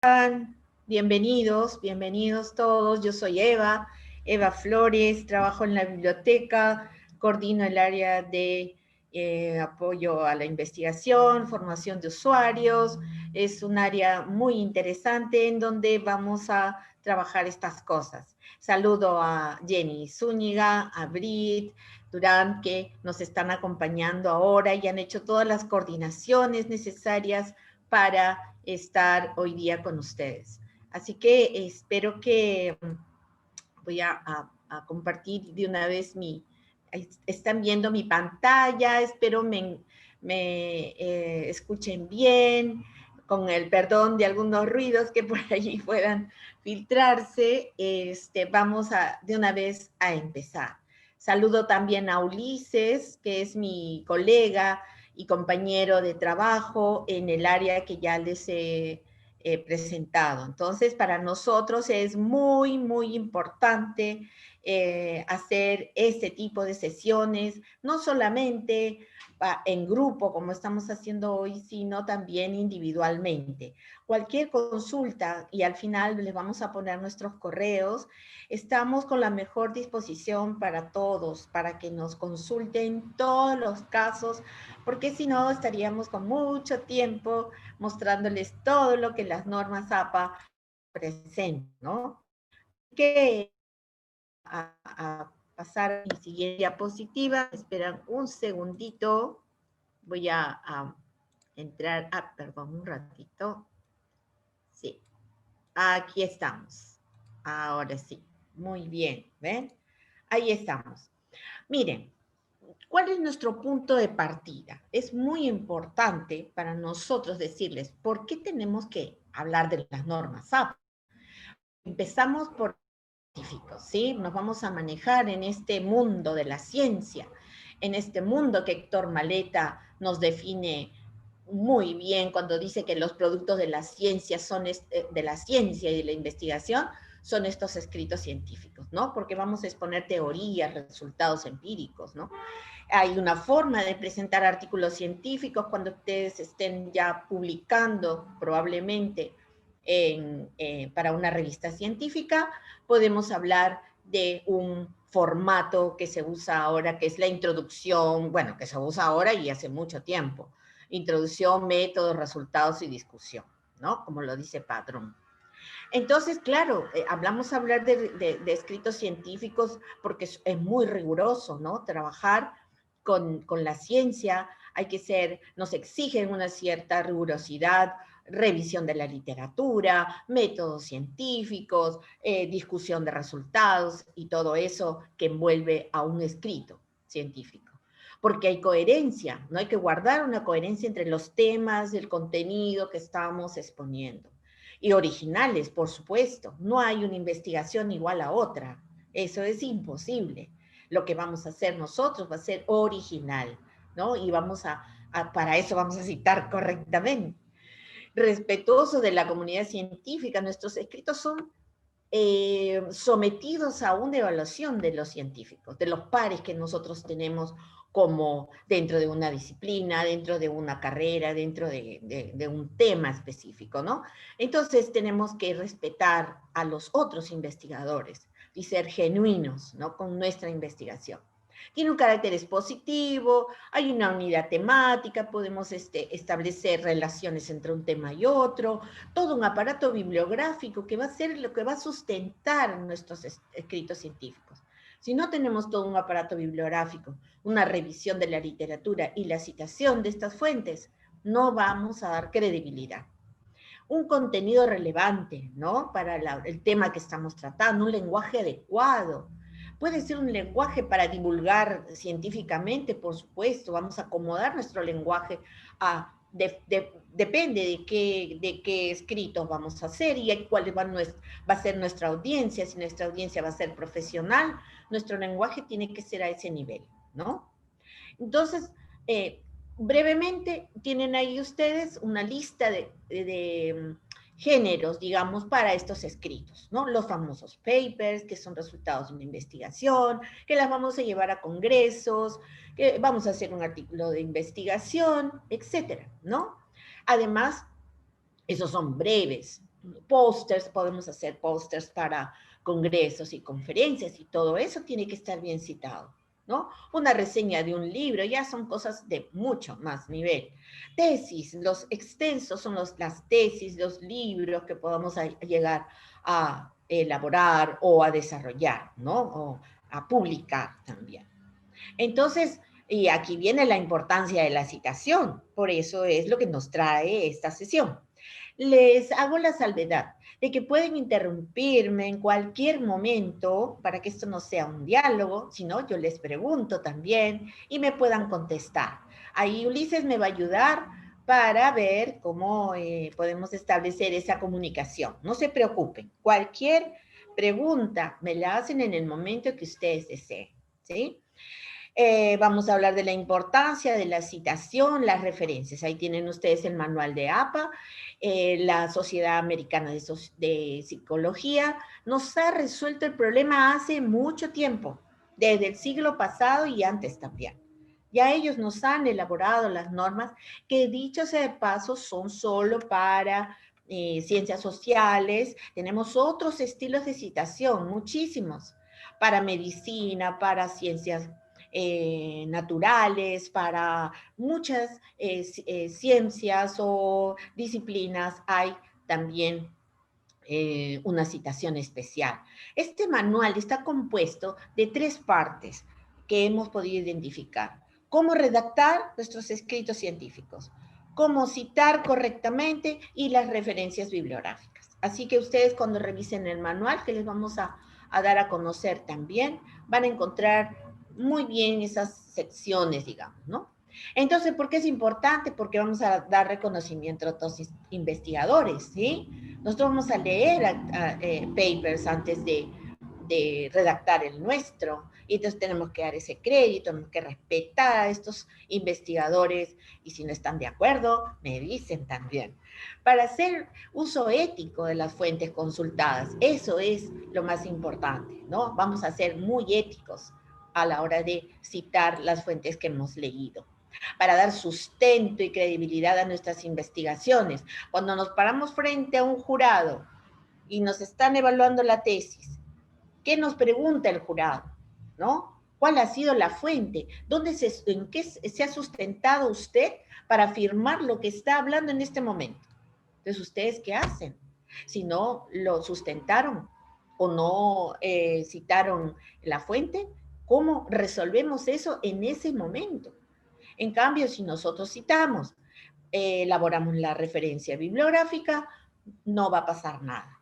están? Bienvenidos, bienvenidos todos. Yo soy Eva Flores, trabajo en la biblioteca, coordino el área de apoyo a la investigación, formación de usuarios. Es un área muy interesante en donde vamos a trabajar estas cosas. Saludo a Jenny Zúñiga, a Brit Durán, que nos están acompañando ahora y han hecho todas las coordinaciones necesarias para estar hoy día con ustedes. Así que espero que voy a compartir de una vez están viendo mi pantalla, espero me escuchen bien, con el perdón de algunos ruidos que por allí puedan filtrarse. Vamos de una vez a empezar. Saludo también a Ulises, que es mi colega y compañero de trabajo en el área que ya les he presentado. Entonces, para nosotros es muy, muy importante hacer este tipo de sesiones, no solamente en grupo, como estamos haciendo hoy, sino también individualmente. Cualquier consulta, y al final les vamos a poner nuestros correos, estamos con la mejor disposición para todos, para que nos consulten todos los casos, porque si no estaríamos con mucho tiempo mostrándoles todo lo que las normas APA presentan, ¿no? Que a pasar a mi siguiente diapositiva. Esperan un segundito. Voy a entrar. Perdón, un ratito. Sí, aquí estamos. Ahora sí. Muy bien, ¿ven? Ahí estamos. Miren, ¿cuál es nuestro punto de partida? Es muy importante para nosotros decirles por qué tenemos que hablar de las normas APA. Empezamos por científicos, ¿sí? Nos vamos a manejar en este mundo de la ciencia, en este mundo que Héctor Maleta nos define muy bien cuando dice que los productos de la ciencia de la ciencia y de la investigación son estos escritos científicos, ¿no? Porque vamos a exponer teorías, resultados empíricos, ¿no? Hay una forma de presentar artículos científicos cuando ustedes estén ya publicando probablemente para una revista científica. Podemos hablar de un formato que se usa ahora, que es la introducción, bueno, que se usa ahora y hace mucho tiempo. Introducción, métodos, resultados y discusión, ¿no? Como lo dice Padrón. Entonces, claro, hablar de escritos científicos porque es muy riguroso, ¿no? Trabajar con la ciencia, nos exigen una cierta rigurosidad, revisión de la literatura, métodos científicos, discusión de resultados y todo eso que envuelve a un escrito científico. Porque hay coherencia, ¿no? Hay que guardar una coherencia entre los temas, el contenido que estamos exponiendo. Y originales, por supuesto. No hay una investigación igual a otra. Eso es imposible. Lo que vamos a hacer nosotros va a ser original, ¿no? Y para eso vamos a citar correctamente. Respetuoso de la comunidad científica, nuestros escritos son sometidos a una evaluación de los científicos, de los pares que nosotros tenemos como dentro de una disciplina, dentro de una carrera, dentro de un tema específico, ¿no? Entonces tenemos que respetar a los otros investigadores y ser genuinos, ¿no? Con nuestra investigación. Tiene un carácter expositivo, hay una unidad temática, podemos establecer relaciones entre un tema y otro, todo un aparato bibliográfico que va a ser lo que va a sustentar nuestros escritos científicos. Si no tenemos todo un aparato bibliográfico, una revisión de la literatura y la citación de estas fuentes, no vamos a dar credibilidad. Un contenido relevante, ¿no? Para el tema que estamos tratando, un lenguaje adecuado. Puede ser un lenguaje para divulgar científicamente, por supuesto, vamos a acomodar nuestro lenguaje depende de qué escritos vamos a hacer y cuál va a ser nuestra audiencia. Si nuestra audiencia va a ser profesional, nuestro lenguaje tiene que ser a ese nivel, ¿no? Entonces, brevemente, tienen ahí ustedes una lista de géneros, digamos, para estos escritos, ¿no? Los famosos papers, que son resultados de una investigación, que las vamos a llevar a congresos, que vamos a hacer un artículo de investigación, etcétera, ¿no? Además, esos son breves. pósters, podemos hacer pósters para congresos y conferencias y todo eso tiene que estar bien citado, ¿no? Una reseña de un libro ya son cosas de mucho más nivel. Tesis, los extensos son las tesis, los libros que podamos llegar a elaborar o a desarrollar, ¿no? O a publicar también. Entonces, y aquí viene la importancia de la citación, por eso es lo que nos trae esta sesión. Les hago la salvedad de que pueden interrumpirme en cualquier momento para que esto no sea un diálogo, sino yo les pregunto también y me puedan contestar. Ahí Ulises me va a ayudar para ver cómo podemos establecer esa comunicación. No se preocupen, cualquier pregunta me la hacen en el momento que ustedes deseen, ¿sí? Vamos a hablar de la importancia de la citación, las referencias. Ahí tienen ustedes el manual de APA, la Sociedad Americana de Psicología. Nos ha resuelto el problema hace mucho tiempo, desde el siglo pasado y antes también. Ya ellos nos han elaborado las normas que, dicho sea de paso, son solo para ciencias sociales. Tenemos otros estilos de citación, muchísimos, para medicina, para ciencias naturales, para muchas ciencias o disciplinas hay también una citación especial. Este manual está compuesto de 3 partes que hemos podido identificar. Cómo redactar nuestros escritos científicos, cómo citar correctamente y las referencias bibliográficas. Así que ustedes cuando revisen el manual, que les vamos a dar a conocer también, van a encontrar muy bien esas secciones, digamos, ¿no? Entonces, ¿por qué es importante? Porque vamos a dar reconocimiento a otros investigadores, ¿sí? Nosotros vamos a leer papers antes de redactar el nuestro, y entonces tenemos que dar ese crédito, tenemos que respetar a estos investigadores, y si no están de acuerdo, me dicen también. Para hacer uso ético de las fuentes consultadas, eso es lo más importante, ¿no? Vamos a ser muy éticos a la hora de citar las fuentes que hemos leído, para dar sustento y credibilidad a nuestras investigaciones. Cuando nos paramos frente a un jurado y nos están evaluando la tesis, ¿qué nos pregunta el jurado? ¿No? ¿Cuál ha sido la fuente? ¿En qué se ha sustentado usted para afirmar lo que está hablando en este momento? Entonces, ¿ustedes qué hacen? Si no lo sustentaron o no citaron la fuente, ¿cómo resolvemos eso en ese momento? En cambio, si nosotros citamos, elaboramos la referencia bibliográfica, no va a pasar nada.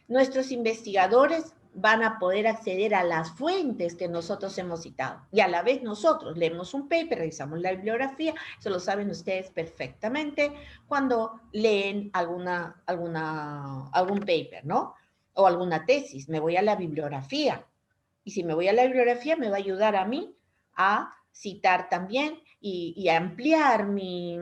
Nuestros investigadores van a poder acceder a las fuentes que nosotros hemos citado. Y a la vez nosotros leemos un paper, revisamos la bibliografía, eso lo saben ustedes perfectamente cuando leen algún paper, ¿no? O alguna tesis. Me voy a la bibliografía. Y si me voy a la bibliografía, me va a ayudar a mí a citar también y ampliar mi,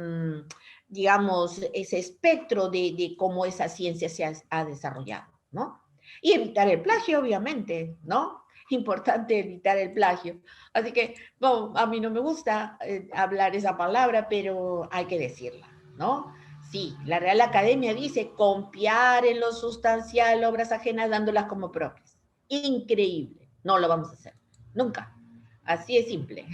digamos, ese espectro de cómo esa ciencia se ha desarrollado, ¿no? Y evitar el plagio, obviamente, ¿no? Importante evitar el plagio. Así que, no, a mí no me gusta hablar esa palabra, pero hay que decirla, ¿no? Sí, la Real Academia dice copiar en lo sustancial obras ajenas dándolas como propias. Increíble. No lo vamos a hacer. Nunca. Así es simple.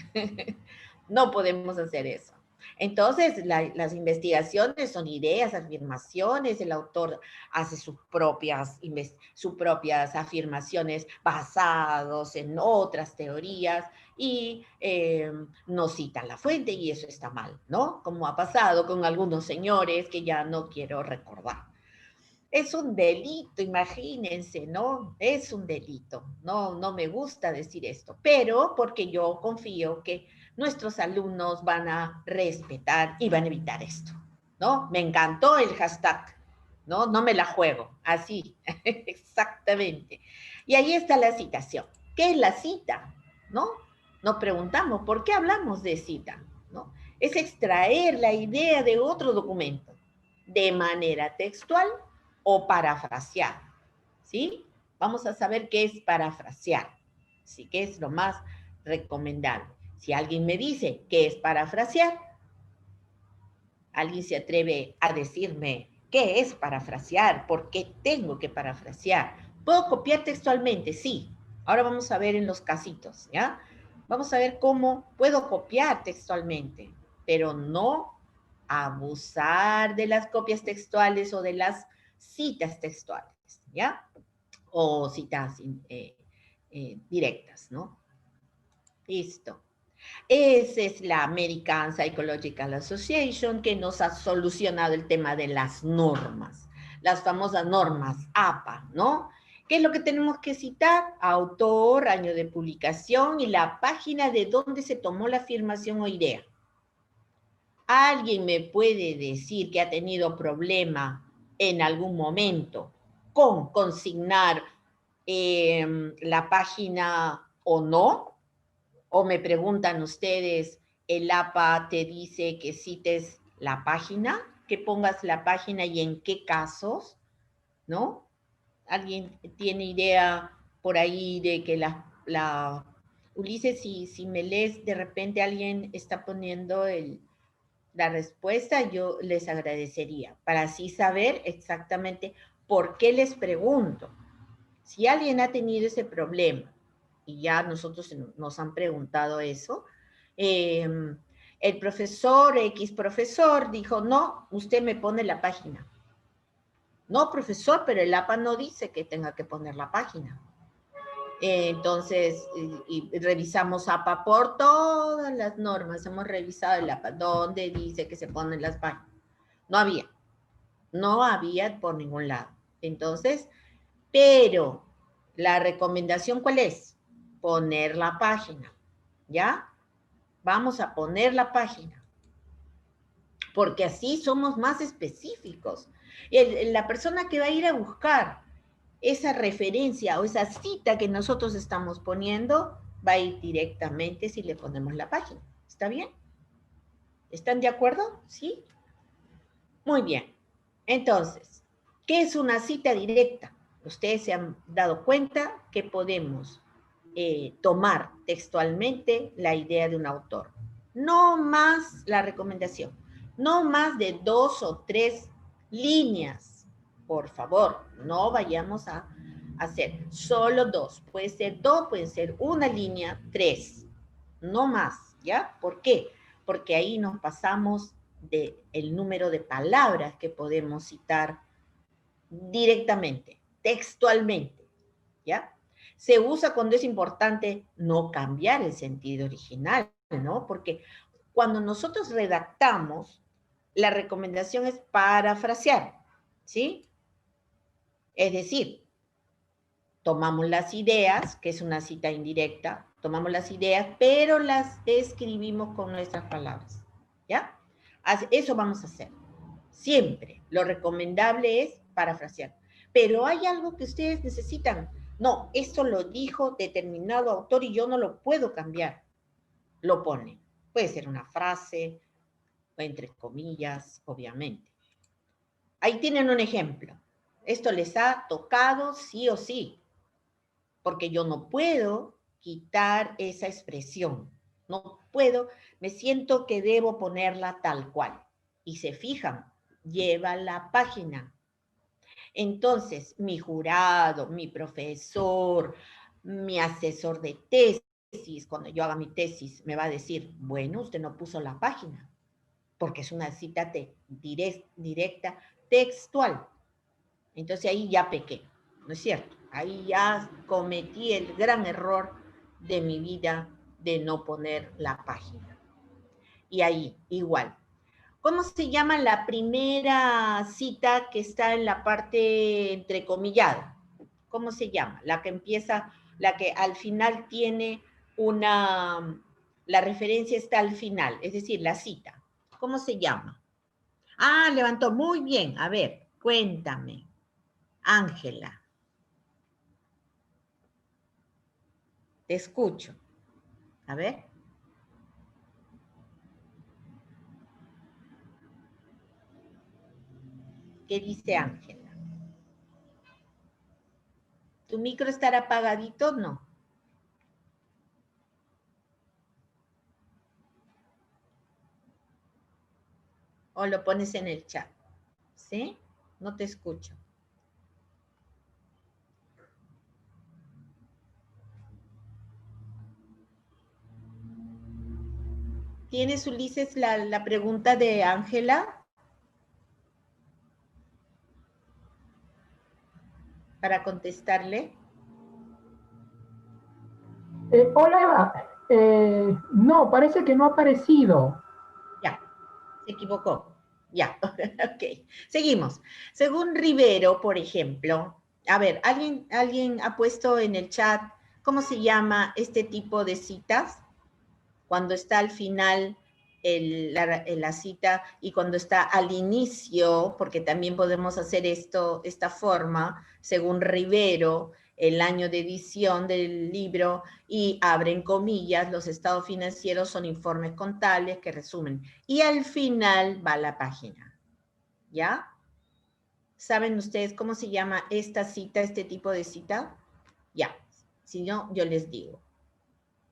No podemos hacer eso. Entonces, las investigaciones son ideas, afirmaciones, el autor hace sus propias afirmaciones basados en otras teorías y no citan la fuente y eso está mal, ¿no? Como ha pasado con algunos señores que ya no quiero recordar. Es un delito, imagínense, ¿no? Es un delito. No, no me gusta decir esto, pero porque yo confío que nuestros alumnos van a respetar y van a evitar esto, ¿no? Me encantó el hashtag, ¿no? No me la juego, así, exactamente. Y ahí está la citación. ¿Qué es la cita? ¿No? Nos preguntamos, ¿por qué hablamos de cita? ¿No? Es extraer la idea de otro documento de manera textual o parafrasear, ¿sí? Vamos a saber qué es parafrasear, ¿sí? Que es lo más recomendable. Si alguien me dice qué es parafrasear, alguien se atreve a decirme ¿Qué es parafrasear? ¿Por qué tengo que parafrasear? ¿Puedo copiar textualmente? Sí. Ahora vamos a ver en los casitos, ¿ya? Vamos a ver cómo puedo copiar textualmente, pero no abusar de las copias textuales o de las citas textuales, ¿ya? O citas directas, ¿no? Listo. Esa es la American Psychological Association que nos ha solucionado el tema de las normas, las famosas normas APA, ¿no? ¿Qué es lo que tenemos que citar? Autor, año de publicación y la página de donde se tomó la afirmación o idea. ¿Alguien me puede decir que ha tenido problema en algún momento con consignar la página o no? O me preguntan ustedes, el APA te dice que cites la página, que pongas la página y en qué casos, ¿no? ¿Alguien tiene idea por ahí de que Ulises, si me lees, de repente alguien está poniendo la respuesta, yo les agradecería, para así saber exactamente por qué les pregunto. Si alguien ha tenido ese problema, y ya nosotros nos han preguntado eso, el profesor, X profesor, dijo, no, usted me pone la página. No, profesor, pero el APA no dice que tenga que poner la página. Entonces, y revisamos APA por todas las normas, hemos revisado el APA, donde dice que se ponen las páginas. No había por ningún lado. Entonces, pero la recomendación, ¿cuál es? Poner la página, ¿ya? Vamos a poner la página, porque así somos más específicos. La persona que va a ir a buscar esa referencia o esa cita que nosotros estamos poniendo va a ir directamente si le ponemos la página. ¿Está bien? ¿Están de acuerdo? ¿Sí? Muy bien. Entonces, ¿qué es una cita directa? Ustedes se han dado cuenta que podemos tomar textualmente la idea de un autor. No más la recomendación, no más de 2 o 3 líneas. Por favor, no vayamos a hacer solo 2. Puede ser 2, puede ser una línea, 3. No más, ¿ya? ¿Por qué? Porque ahí nos pasamos del número de palabras que podemos citar directamente, textualmente, ¿ya? Se usa cuando es importante no cambiar el sentido original, ¿no? Porque cuando nosotros redactamos, la recomendación es parafrasear, ¿sí? Es decir, tomamos las ideas, que es una cita indirecta, tomamos las ideas, pero las escribimos con nuestras palabras, ¿ya? Eso vamos a hacer. Siempre. Lo recomendable es parafrasear. Pero hay algo que ustedes necesitan. No, esto lo dijo determinado autor y yo no lo puedo cambiar. Lo pone. Puede ser una frase, entre comillas, obviamente. Ahí tienen un ejemplo. Esto les ha tocado sí o sí, porque yo no puedo quitar esa expresión. No puedo, me siento que debo ponerla tal cual. Y se fijan, lleva la página. Entonces, mi jurado, mi profesor, mi asesor de tesis, cuando yo haga mi tesis, me va a decir, bueno, usted no puso la página, porque es una cita directa, textual. Entonces ahí ya pequé, ¿no es cierto? Ahí ya cometí el gran error de mi vida de no poner la página. Y ahí, igual. ¿Cómo se llama la primera cita que está en la parte entrecomillada? ¿Cómo se llama? La que empieza, la que al final tiene la referencia está al final, es decir, la cita. ¿Cómo se llama? Ah, levantó, muy bien. A ver, cuéntame. Ángela, te escucho. A ver. ¿Qué dice Ángela? ¿Tu micro estará apagadito? No. O lo pones en el chat. ¿Sí? No te escucho. ¿Tienes, Ulises, la pregunta de Ángela? Para contestarle. Hola, Eva. No, parece que no ha aparecido. Ya, se equivocó. Ya, ok. Seguimos. Según Rivero, por ejemplo, a ver, ¿alguien ha puesto en el chat cómo se llama este tipo de citas? Cuando está al final la cita y cuando está al inicio, porque también podemos hacer esta forma, según Rivero, el año de edición del libro, y abren comillas, los estados financieros son informes contables que resumen. Y al final va la página, ¿ya? ¿Saben ustedes cómo se llama esta cita, este tipo de cita? Ya, si no, yo les digo.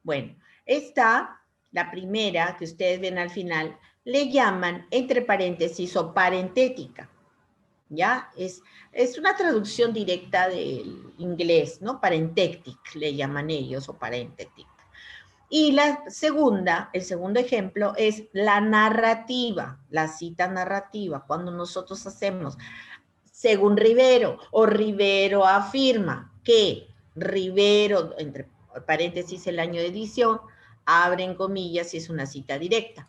Bueno, esta, la primera que ustedes ven al final, le llaman entre paréntesis o parentética, ¿ya? Es una traducción directa del inglés, ¿no? Parenthetic le llaman ellos, o parenthetic. Y la segunda, el segundo ejemplo es la narrativa, la cita narrativa, cuando nosotros hacemos, según Rivero, o Rivero afirma que Rivero, entre paréntesis el año de edición, abren comillas si es una cita directa.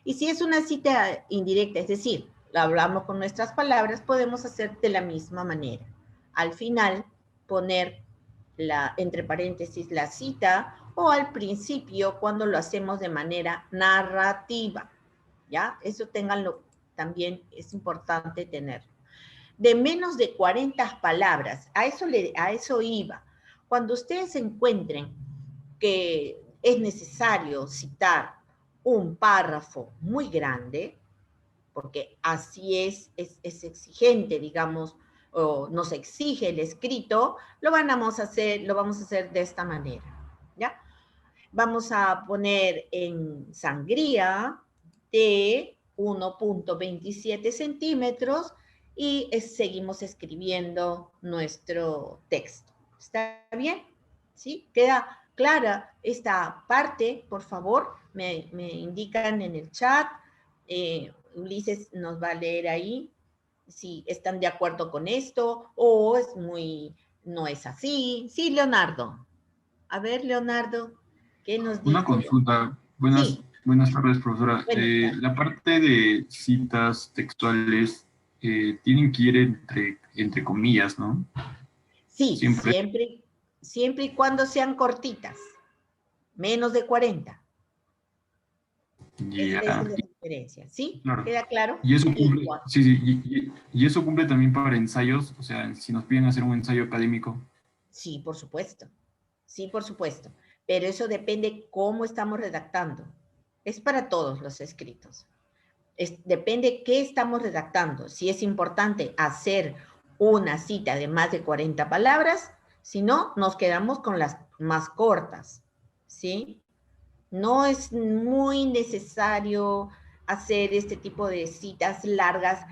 Y si es una cita indirecta, es decir, la hablamos con nuestras palabras, podemos hacer de la misma manera. Al final, poner entre paréntesis la cita, o al principio cuando lo hacemos de manera narrativa. ¿Ya? Eso ténganlo, también es importante tenerlo. De menos de 40 palabras, a eso iba. Cuando ustedes encuentren que es necesario citar un párrafo muy grande, porque así es exigente, digamos, o nos exige el escrito, lo vamos a hacer de esta manera, ¿ya? Vamos a poner en sangría de 1.27 centímetros y seguimos escribiendo nuestro texto. ¿Está bien? ¿Sí? ¿Queda clara esta parte? Por favor, me indican en el chat. Ulises nos va a leer ahí si están de acuerdo con esto o no es así. Sí, Leonardo. A ver, Leonardo, ¿qué nos Una dice? consulta. Sí, Buenas tardes, profesora. buenas tardes. La parte de citas textuales tienen que ir entre comillas, ¿no? Sí, Siempre. siempre y cuando sean cortitas, menos de 40. Esa es Ya, la diferencia, ¿sí? claro. ¿Queda claro? Y eso cumple, Igual. sí, sí, y eso cumple también para ensayos, o sea, si nos piden hacer un ensayo académico. Sí, por supuesto. Sí, por supuesto. Pero eso depende cómo estamos redactando. Es para todos los escritos. Depende qué estamos redactando. Si es importante hacer una cita de más de 40 palabras, si no, nos quedamos con las más cortas, ¿sí? No es muy necesario hacer este tipo de citas largas.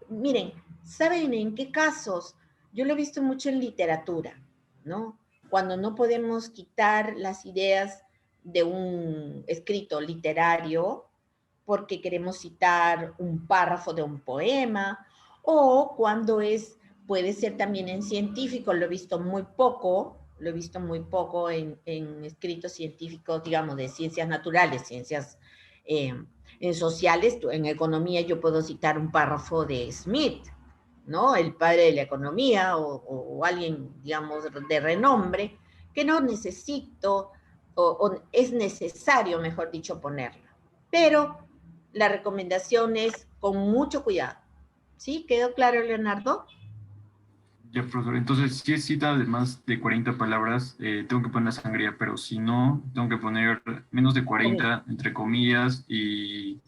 Miren, ¿saben en qué casos? Yo lo he visto mucho en literatura, ¿no? Cuando no podemos quitar las ideas de un escrito literario porque queremos citar un párrafo de un poema, o cuando puede ser también en científico, lo he visto muy poco en escritos científicos, digamos, de ciencias naturales, ciencias en sociales. En economía yo puedo citar un párrafo de Smith, ¿no? El padre de la economía, o alguien, digamos, de renombre, que no necesito, o es necesario, mejor dicho, ponerla. Pero la recomendación es con mucho cuidado. ¿Sí? ¿Quedó claro, Leonardo? Ya, profesor. Entonces, si es cita de más de 40 palabras, tengo que poner la sangría, pero si no, tengo que poner menos de Correcto. 40, entre comillas, y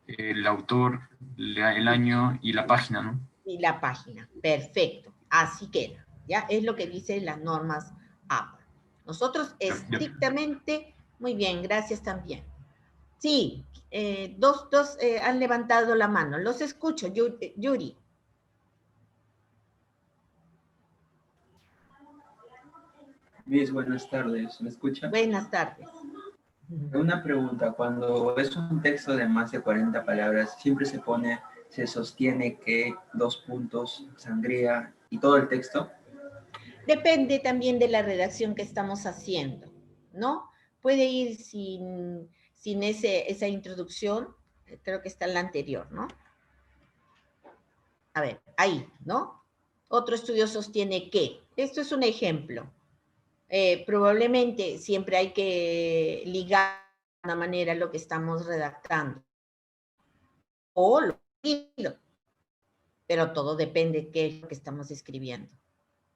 el autor, el año y la página, ¿no? Y la página. Perfecto. Así queda. ¿Ya? Es lo que dicen las normas APA. Nosotros Ya. estrictamente, muy bien, gracias también. Sí, dos han levantado la mano. Los escucho, Yuri. Miss, buenas tardes. ¿Me escucha? Buenas tardes. Una pregunta. Cuando es un texto de más de 40 palabras, siempre se sostiene que dos puntos, sangría y todo el texto. Depende también de la redacción que estamos haciendo, ¿no? Puede ir sin esa introducción, creo que está en la anterior, ¿no? A ver, ahí, ¿no? Otro estudio sostiene que, esto es un ejemplo, probablemente siempre hay que ligar de una manera lo que estamos redactando, o lo escrito, pero todo depende de qué es lo que estamos escribiendo,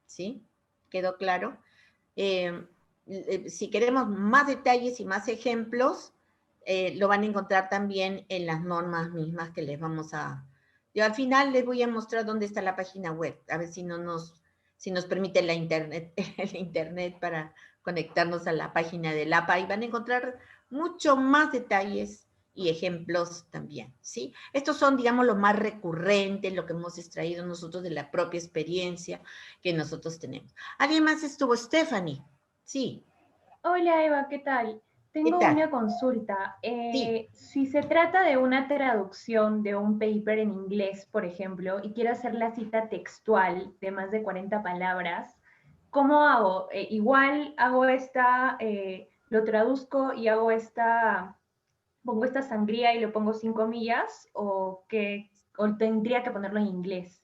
¿sí? ¿Quedó claro? Si queremos más detalles y más ejemplos, lo van a encontrar también en las normas mismas que les vamos a... Yo al final les voy a mostrar dónde está la página web, a ver si nos permite la internet, el internet para conectarnos a la página del APA y van a encontrar mucho más detalles y ejemplos también, ¿sí? Estos son, digamos, lo más recurrente, lo que hemos extraído nosotros de la propia experiencia que nosotros tenemos. ¿Alguien más estuvo? Stephanie. Sí. Hola Eva, ¿qué tal? ¿Qué Tengo tal? una consulta. Sí. Si se trata de una traducción de un paper en inglés, por ejemplo, y quiero hacer la cita textual de más de 40 palabras, ¿cómo hago? Igual hago lo traduzco y pongo esta sangría y lo pongo 5 comillas, o tendría que ponerlo en inglés.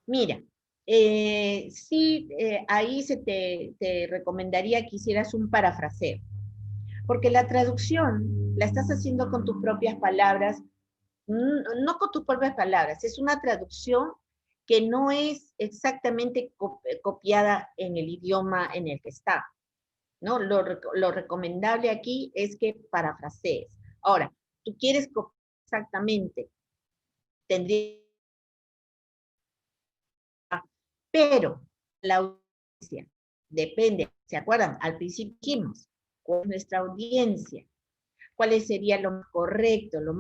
Mira, sí, ahí te recomendaría que hicieras un parafraseo, porque la traducción la estás haciendo con tus propias palabras, no con tus propias palabras, es una traducción que no es exactamente copiada en el idioma en el que está, ¿no? Lo recomendable aquí es que parafrasees. Ahora, tú quieres copiar exactamente, tendría, pero la audiencia depende, ¿se acuerdan? Al principio dijimos, ¿cuál es nuestra audiencia? ¿Cuál sería lo más correcto, lo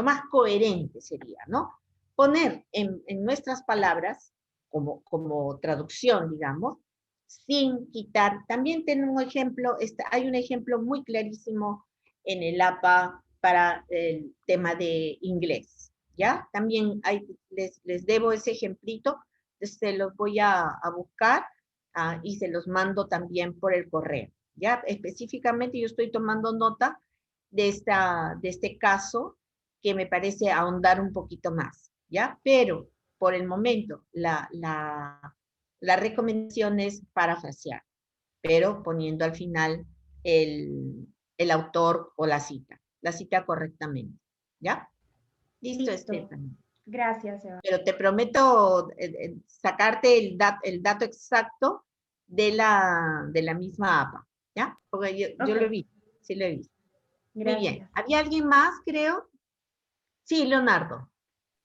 más coherente sería, ¿no? Poner en nuestras palabras, como traducción, digamos, sin quitar. También tengo un ejemplo, hay un ejemplo muy clarísimo en el APA para el tema de inglés, ¿ya? También les debo ese ejemplito, se los voy a buscar y se los mando también por el correo, ¿ya? Específicamente yo estoy tomando nota de este caso que me parece ahondar un poquito más, ¿ya? Pero por el momento la recomendación es parafrasear, pero poniendo al final el autor o la cita correctamente, ¿ya? Listo, Stephanie. Gracias, Eva. Pero te prometo sacarte el dato exacto de la misma APA, ¿ya? Porque yo lo he visto, sí lo he visto. Gracias. Muy bien. ¿Había alguien más, creo? Sí, Leonardo.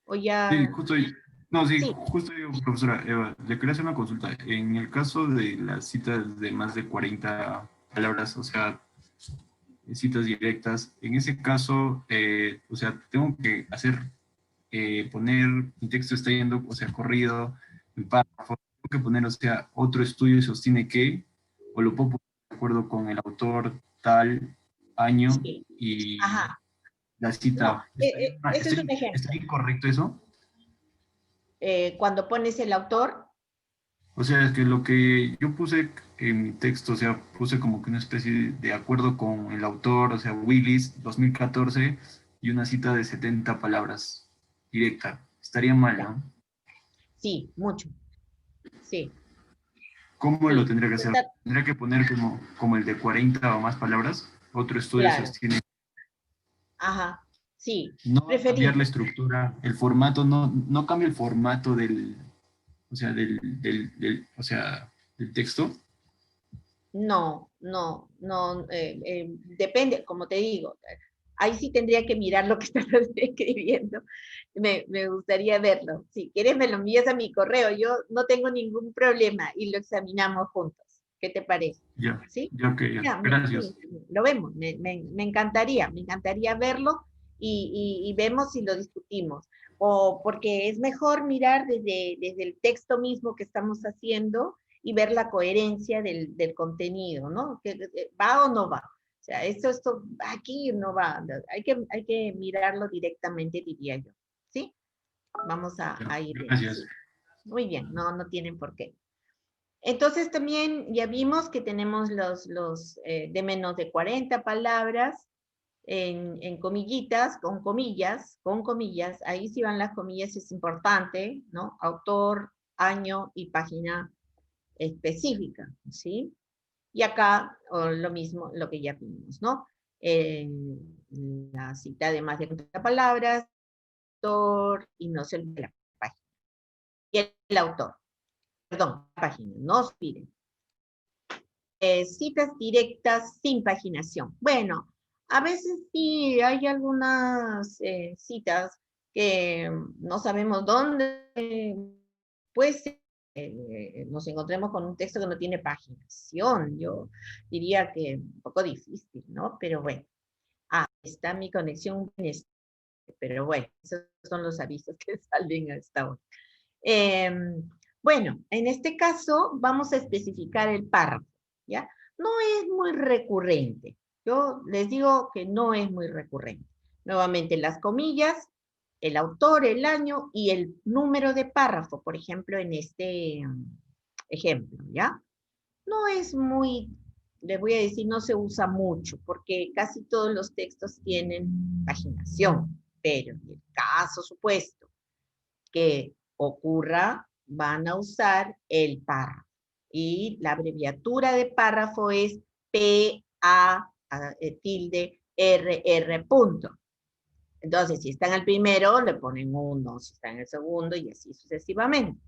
O ya... Sí, justo yo. No, sí, Sí. justo yo, profesora Eva, le quería hacer una consulta. En el caso de las citas de más de 40 palabras, o sea, citas directas, en ese caso, o sea, tengo que poner, mi texto está yendo, o sea, corrido, en párrafo, tengo que poner, o sea, otro estudio sostiene que, o lo puedo poner de acuerdo con el autor tal año Sí. y Ajá. la cita. No, ese es un ejemplo. ¿Está incorrecto eso? Cuando pones el autor, O sea, es que lo que yo puse en mi texto, o sea, puse como que una especie de acuerdo con el autor, o sea, Willis, 2014, y una cita de 70 palabras directa. Estaría mal, ¿no? sí, mucho. Sí. ¿Cómo Sí. lo tendría que hacer? ¿Tendría que poner como el de 40 o más palabras? Otro estudio Claro. sostiene. Ajá. Sí. No va a cambiar la Preferible. estructura, el formato, no cambia el formato o sea, o sea, del texto. No, depende, como te digo, ahí sí tendría que mirar lo que estás escribiendo. Me gustaría verlo. Si quieres me lo envías a mi correo, yo no tengo ningún problema y lo examinamos juntos. ¿Qué te parece? Ya, ¿Sí? ya, ok, ya. Ya, Gracias. sí, lo vemos, me encantaría verlo y vemos si lo discutimos. O porque es mejor mirar desde el texto mismo que estamos haciendo y ver la coherencia del contenido, ¿no? ¿Va o no va? O sea, esto aquí no va, hay que mirarlo directamente, diría yo, ¿sí? Vamos a ir viendo. Gracias. Muy bien, no tienen por qué. Entonces también ya vimos que tenemos los de menos de 40 palabras en comillitas, con comillas, ahí sí van las comillas, es importante, ¿no? Autor, año y página específica, ¿sí? Y acá lo mismo, lo que ya vimos, ¿no? La cita de más de 40 palabras, autor, y no se olvide la página. Y el autor, perdón, la página, no os piden. Citas directas sin paginación. Bueno, a veces sí hay algunas citas que no sabemos dónde, pues nos encontremos con un texto que no tiene paginación. Yo diría que un poco difícil, ¿no? Pero bueno. Está mi conexión, pero bueno, esos son los avisos que salen a esta hora. Bueno, en este caso vamos a especificar el párrafo, ¿ya? No es muy recurrente. Yo les digo que no es muy recurrente. Nuevamente, las comillas, el autor, el año y el número de párrafo, por ejemplo, en este ejemplo, ¿ya? No es muy, les voy a decir, no se usa mucho, porque casi todos los textos tienen paginación, pero en el caso supuesto que ocurra, van a usar el párrafo. Y la abreviatura de párrafo es PA_RR punto. Entonces, si está en el primero, le ponen 1, si está en el segundo, y así sucesivamente.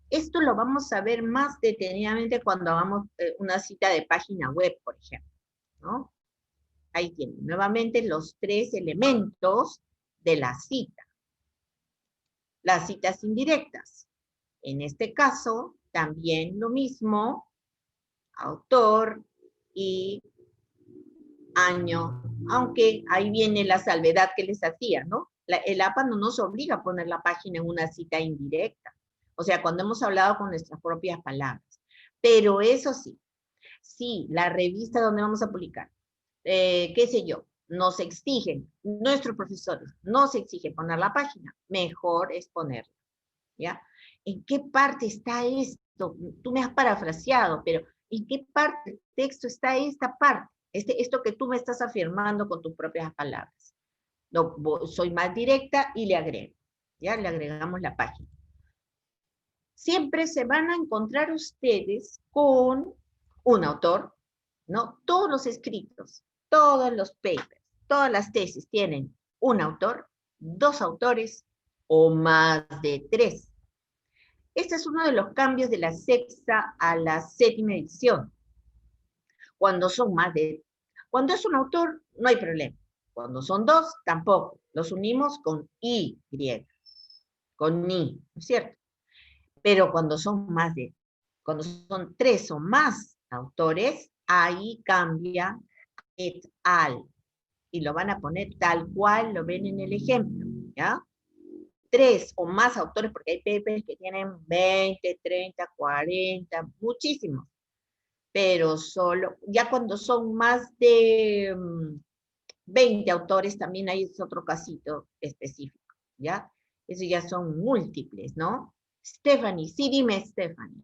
Esto lo vamos a ver más detenidamente cuando hagamos una cita de página web, por ejemplo, ¿no? Ahí tienen nuevamente los 3 elementos de la cita. Las citas indirectas. En este caso, también lo mismo, autor y año, aunque ahí viene la salvedad que les hacía, ¿no? El APA no nos obliga a poner la página en una cita indirecta. O sea, cuando hemos hablado con nuestras propias palabras. Pero eso sí, la revista donde vamos a publicar, qué sé yo, nos exigen, nuestros profesores, nos exigen poner la página, mejor es ponerla, ¿ya? ¿En qué parte está esto? Tú me has parafraseado, pero ¿en qué parte del texto está esta parte? Esto que tú me estás afirmando con tus propias palabras. No, soy más directa y le agrego, ¿ya? Le agregamos la página. Siempre se van a encontrar ustedes con un autor, ¿no? Todos los escritos, todos los papers, todas las tesis tienen un autor, 2 autores o más de 3. Este es uno de los cambios de la 6ª a la 7ª edición. Cuando es un autor, no hay problema. Cuando son 2, tampoco. Los unimos con Y, con ni, ¿no es cierto? Pero cuando son 3 o más autores, ahí cambia et al. Y lo van a poner tal cual lo ven en el ejemplo, ¿ya? 3 o más autores, porque hay papers que tienen 20, 30, 40, muchísimos. Pero solo, ya cuando son más de 20 autores, también hay otro casito específico, ¿ya? Eso ya son múltiples, ¿no? Stephanie, sí, dime, Stephanie.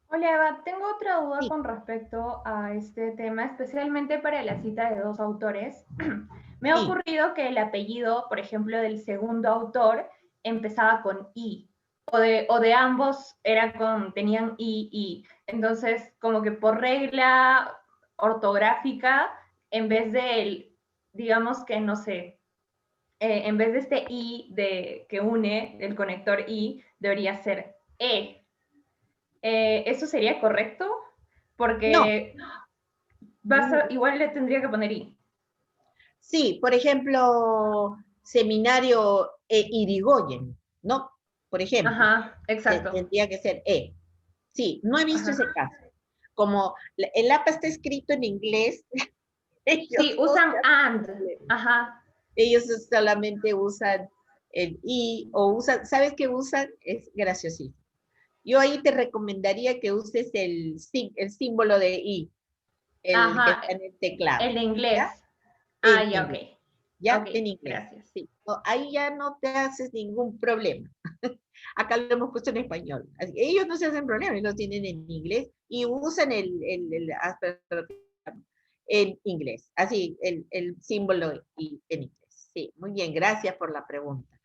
Hola Eva, tengo otra duda Sí. con respecto a este tema, especialmente para la cita de 2 autores. Me ha ocurrido que el apellido, por ejemplo, del segundo autor empezaba con I, o de ambos tenían I. Entonces, como que por regla ortográfica, en vez de digamos que, no sé, en vez de este I que une, el conector I, debería ser E. ¿Eso sería correcto? Porque no. igual le tendría que poner I. Sí, por ejemplo, seminario Irigoyen, ¿no? Por ejemplo. Ajá, exacto. Tendría que ser E. Sí, no he visto ese caso. Como el APA está escrito en inglés. Sí, usan AND. Ajá. Ellos solamente usan el I, o usan, ¿sabes qué usan? Es graciosísimo. Yo ahí te recomendaría que uses el símbolo de I, el que está en el teclado. El de inglés. ¿Ya? Ah, En ya, inglés. ok. ¿Ya? Ok, En inglés. gracias. Sí. No, ahí ya no te haces ningún problema. Acá lo hemos puesto en español. Así que ellos no se hacen problema, ellos lo tienen en inglés y usan en inglés. Así, el símbolo y en inglés. Sí, muy bien, gracias por la pregunta.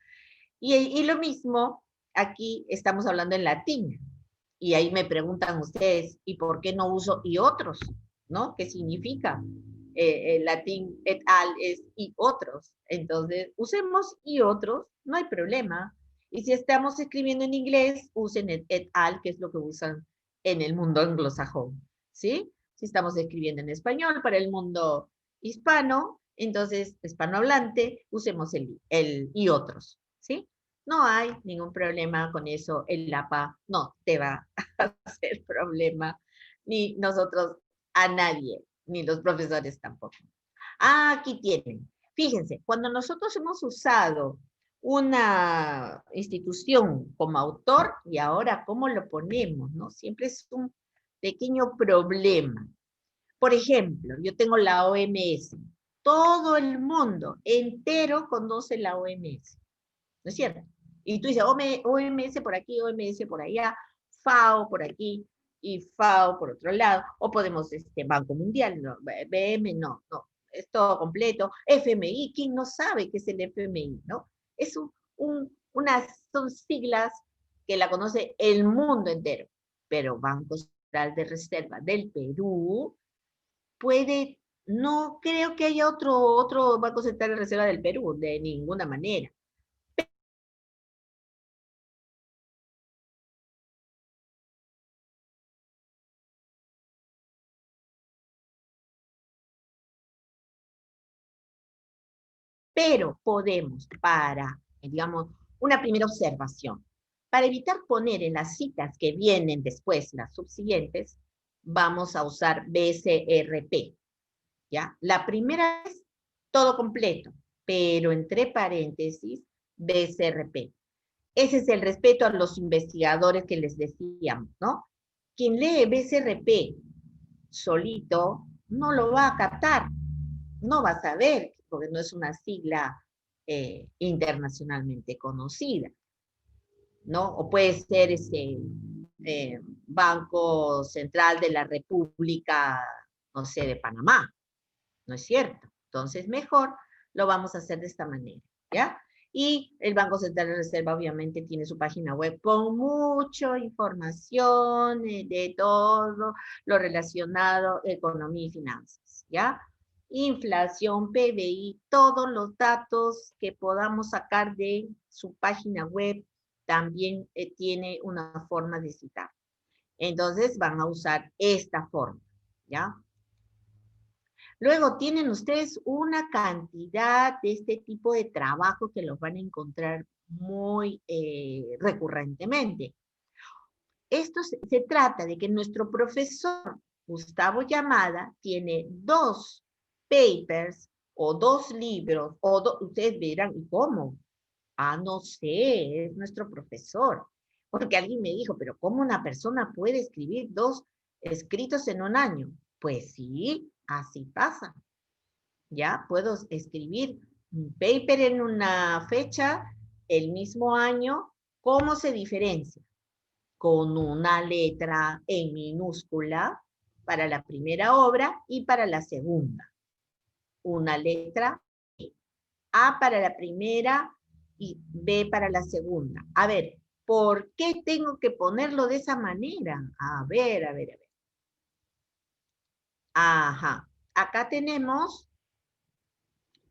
Y lo mismo, aquí estamos hablando en latín. Y ahí me preguntan ustedes, ¿y por qué no uso y otros? ¿No? ¿Qué significa? El latín et al es y otros. Entonces, usemos y otros, no hay problema. Y si estamos escribiendo en inglés, usen et al, que es lo que usan en el mundo anglosajón. ¿Sí? Si estamos escribiendo en español para el mundo hispano, entonces, hispanohablante, usemos el y otros. ¿Sí? No hay ningún problema con eso. El APA no te va a hacer problema, ni nosotros a nadie, ni los profesores tampoco. Ah, aquí tienen. Fíjense, cuando nosotros hemos usado una institución como autor, y ahora cómo lo ponemos, ¿no? Siempre es un pequeño problema. Por ejemplo, yo tengo la OMS. Todo el mundo entero conoce la OMS. ¿No es cierto? Y tú dices, OMS por aquí, OMS por allá, FAO por aquí y FAO por otro lado, o podemos, Banco Mundial, no, BM, no, es todo completo, FMI, ¿quién no sabe qué es el FMI, no? Es son siglas que la conoce el mundo entero, pero Banco Central de Reserva del Perú no creo que haya otro Banco Central de Reserva del Perú, de ninguna manera. Pero podemos, digamos, una primera observación, para evitar poner en las citas que vienen después, las subsiguientes, vamos a usar BCRP, ¿ya? La primera es todo completo, pero entre paréntesis, BCRP. Ese es el respeto a los investigadores que les decíamos, ¿no? Quien lee BCRP solito no lo va a captar, no va a saber, porque no es una sigla internacionalmente conocida, ¿no? O puede ser Banco Central de la República, no sé, de Panamá, ¿no es cierto? Entonces, mejor lo vamos a hacer de esta manera, ¿ya? Y el Banco Central de Reserva obviamente tiene su página web con mucha información de todo lo relacionado a economía y finanzas, ¿ya? Inflación, PBI, todos los datos que podamos sacar de su página web también tiene una forma de citar. Entonces van a usar esta forma, ¿ya? Luego tienen ustedes una cantidad de este tipo de trabajo que los van a encontrar muy recurrentemente. Esto se trata de que nuestro profesor Gustavo Llamada tiene 2 papers o 2 libros, ustedes verán, ¿y cómo? Ah, no sé, es nuestro profesor. Porque alguien me dijo, pero ¿cómo una persona puede escribir 2 escritos en un año? Pues sí, así pasa. Ya puedo escribir un paper en una fecha, el mismo año. ¿Cómo se diferencia? Con una letra en minúscula para la primera obra y para la segunda. Una letra A para la primera y B para la segunda. A ver, ¿por qué tengo que ponerlo de esa manera? A ver. Ajá. Acá tenemos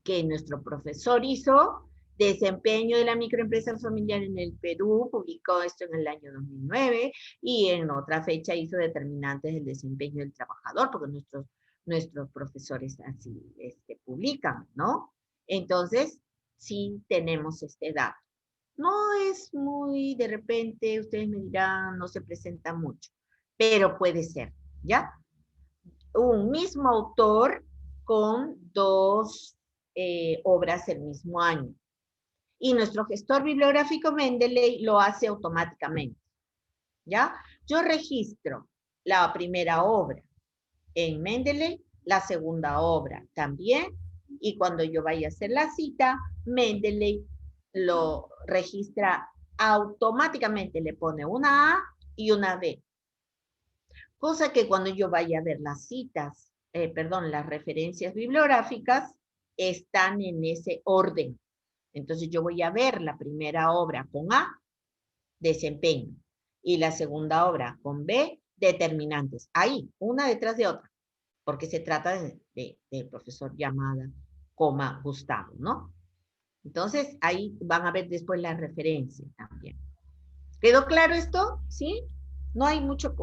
que nuestro profesor hizo desempeño de la microempresa familiar en el Perú, publicó esto en el año 2009, y en otra fecha hizo determinantes del desempeño del trabajador, porque nuestros profesores así publican, ¿no? Entonces, sí tenemos este dato. No es muy, de repente, ustedes me dirán, no se presenta mucho, pero puede ser, ¿ya? Un mismo autor con 2 obras el mismo año. Y nuestro gestor bibliográfico Mendeley lo hace automáticamente. ¿ya? Yo registro la primera obra en Mendeley, la segunda obra también, y cuando yo vaya a hacer la cita, Mendeley lo registra automáticamente, le pone una A y una B. Cosa que cuando yo vaya a ver las citas, las referencias bibliográficas, están en ese orden. Entonces yo voy a ver la primera obra con A, desempeño, y la segunda obra con B, determinantes. Ahí, una detrás de otra, porque se trata del profesor Yamada, Gustavo, ¿no? Entonces ahí van a ver después la referencia también. ¿Quedó claro esto? ¿Sí? No hay mucho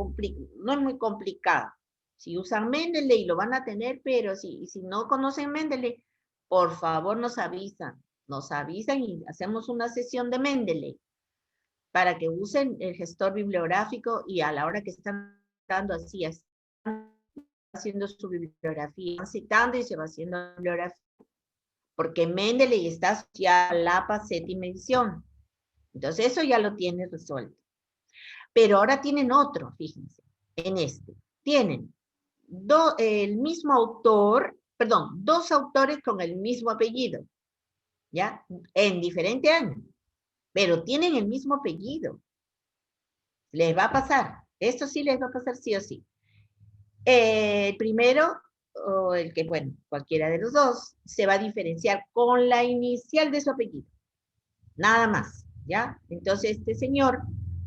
no es muy complicado. Si usan Mendeley lo van a tener, pero si no conocen Mendeley, por favor nos avisan y hacemos una sesión de Mendeley para que usen el gestor bibliográfico y a la hora que están dando así, haciendo su bibliografía, van citando y se va haciendo la bibliografía, porque Mendeley está asociado a la APA séptima edición. Entonces eso ya lo tienes resuelto. Pero ahora tienen otro, fíjense, en este. Tienen el mismo autor, dos autores con el mismo apellido, ¿ya? En diferente año, pero tienen el mismo apellido. Les va a pasar, esto sí les va a pasar sí o sí. El primero, o el que, bueno, cualquiera de los dos, se va a diferenciar con la inicial de su apellido. Nada más, ¿ya? Entonces este señor,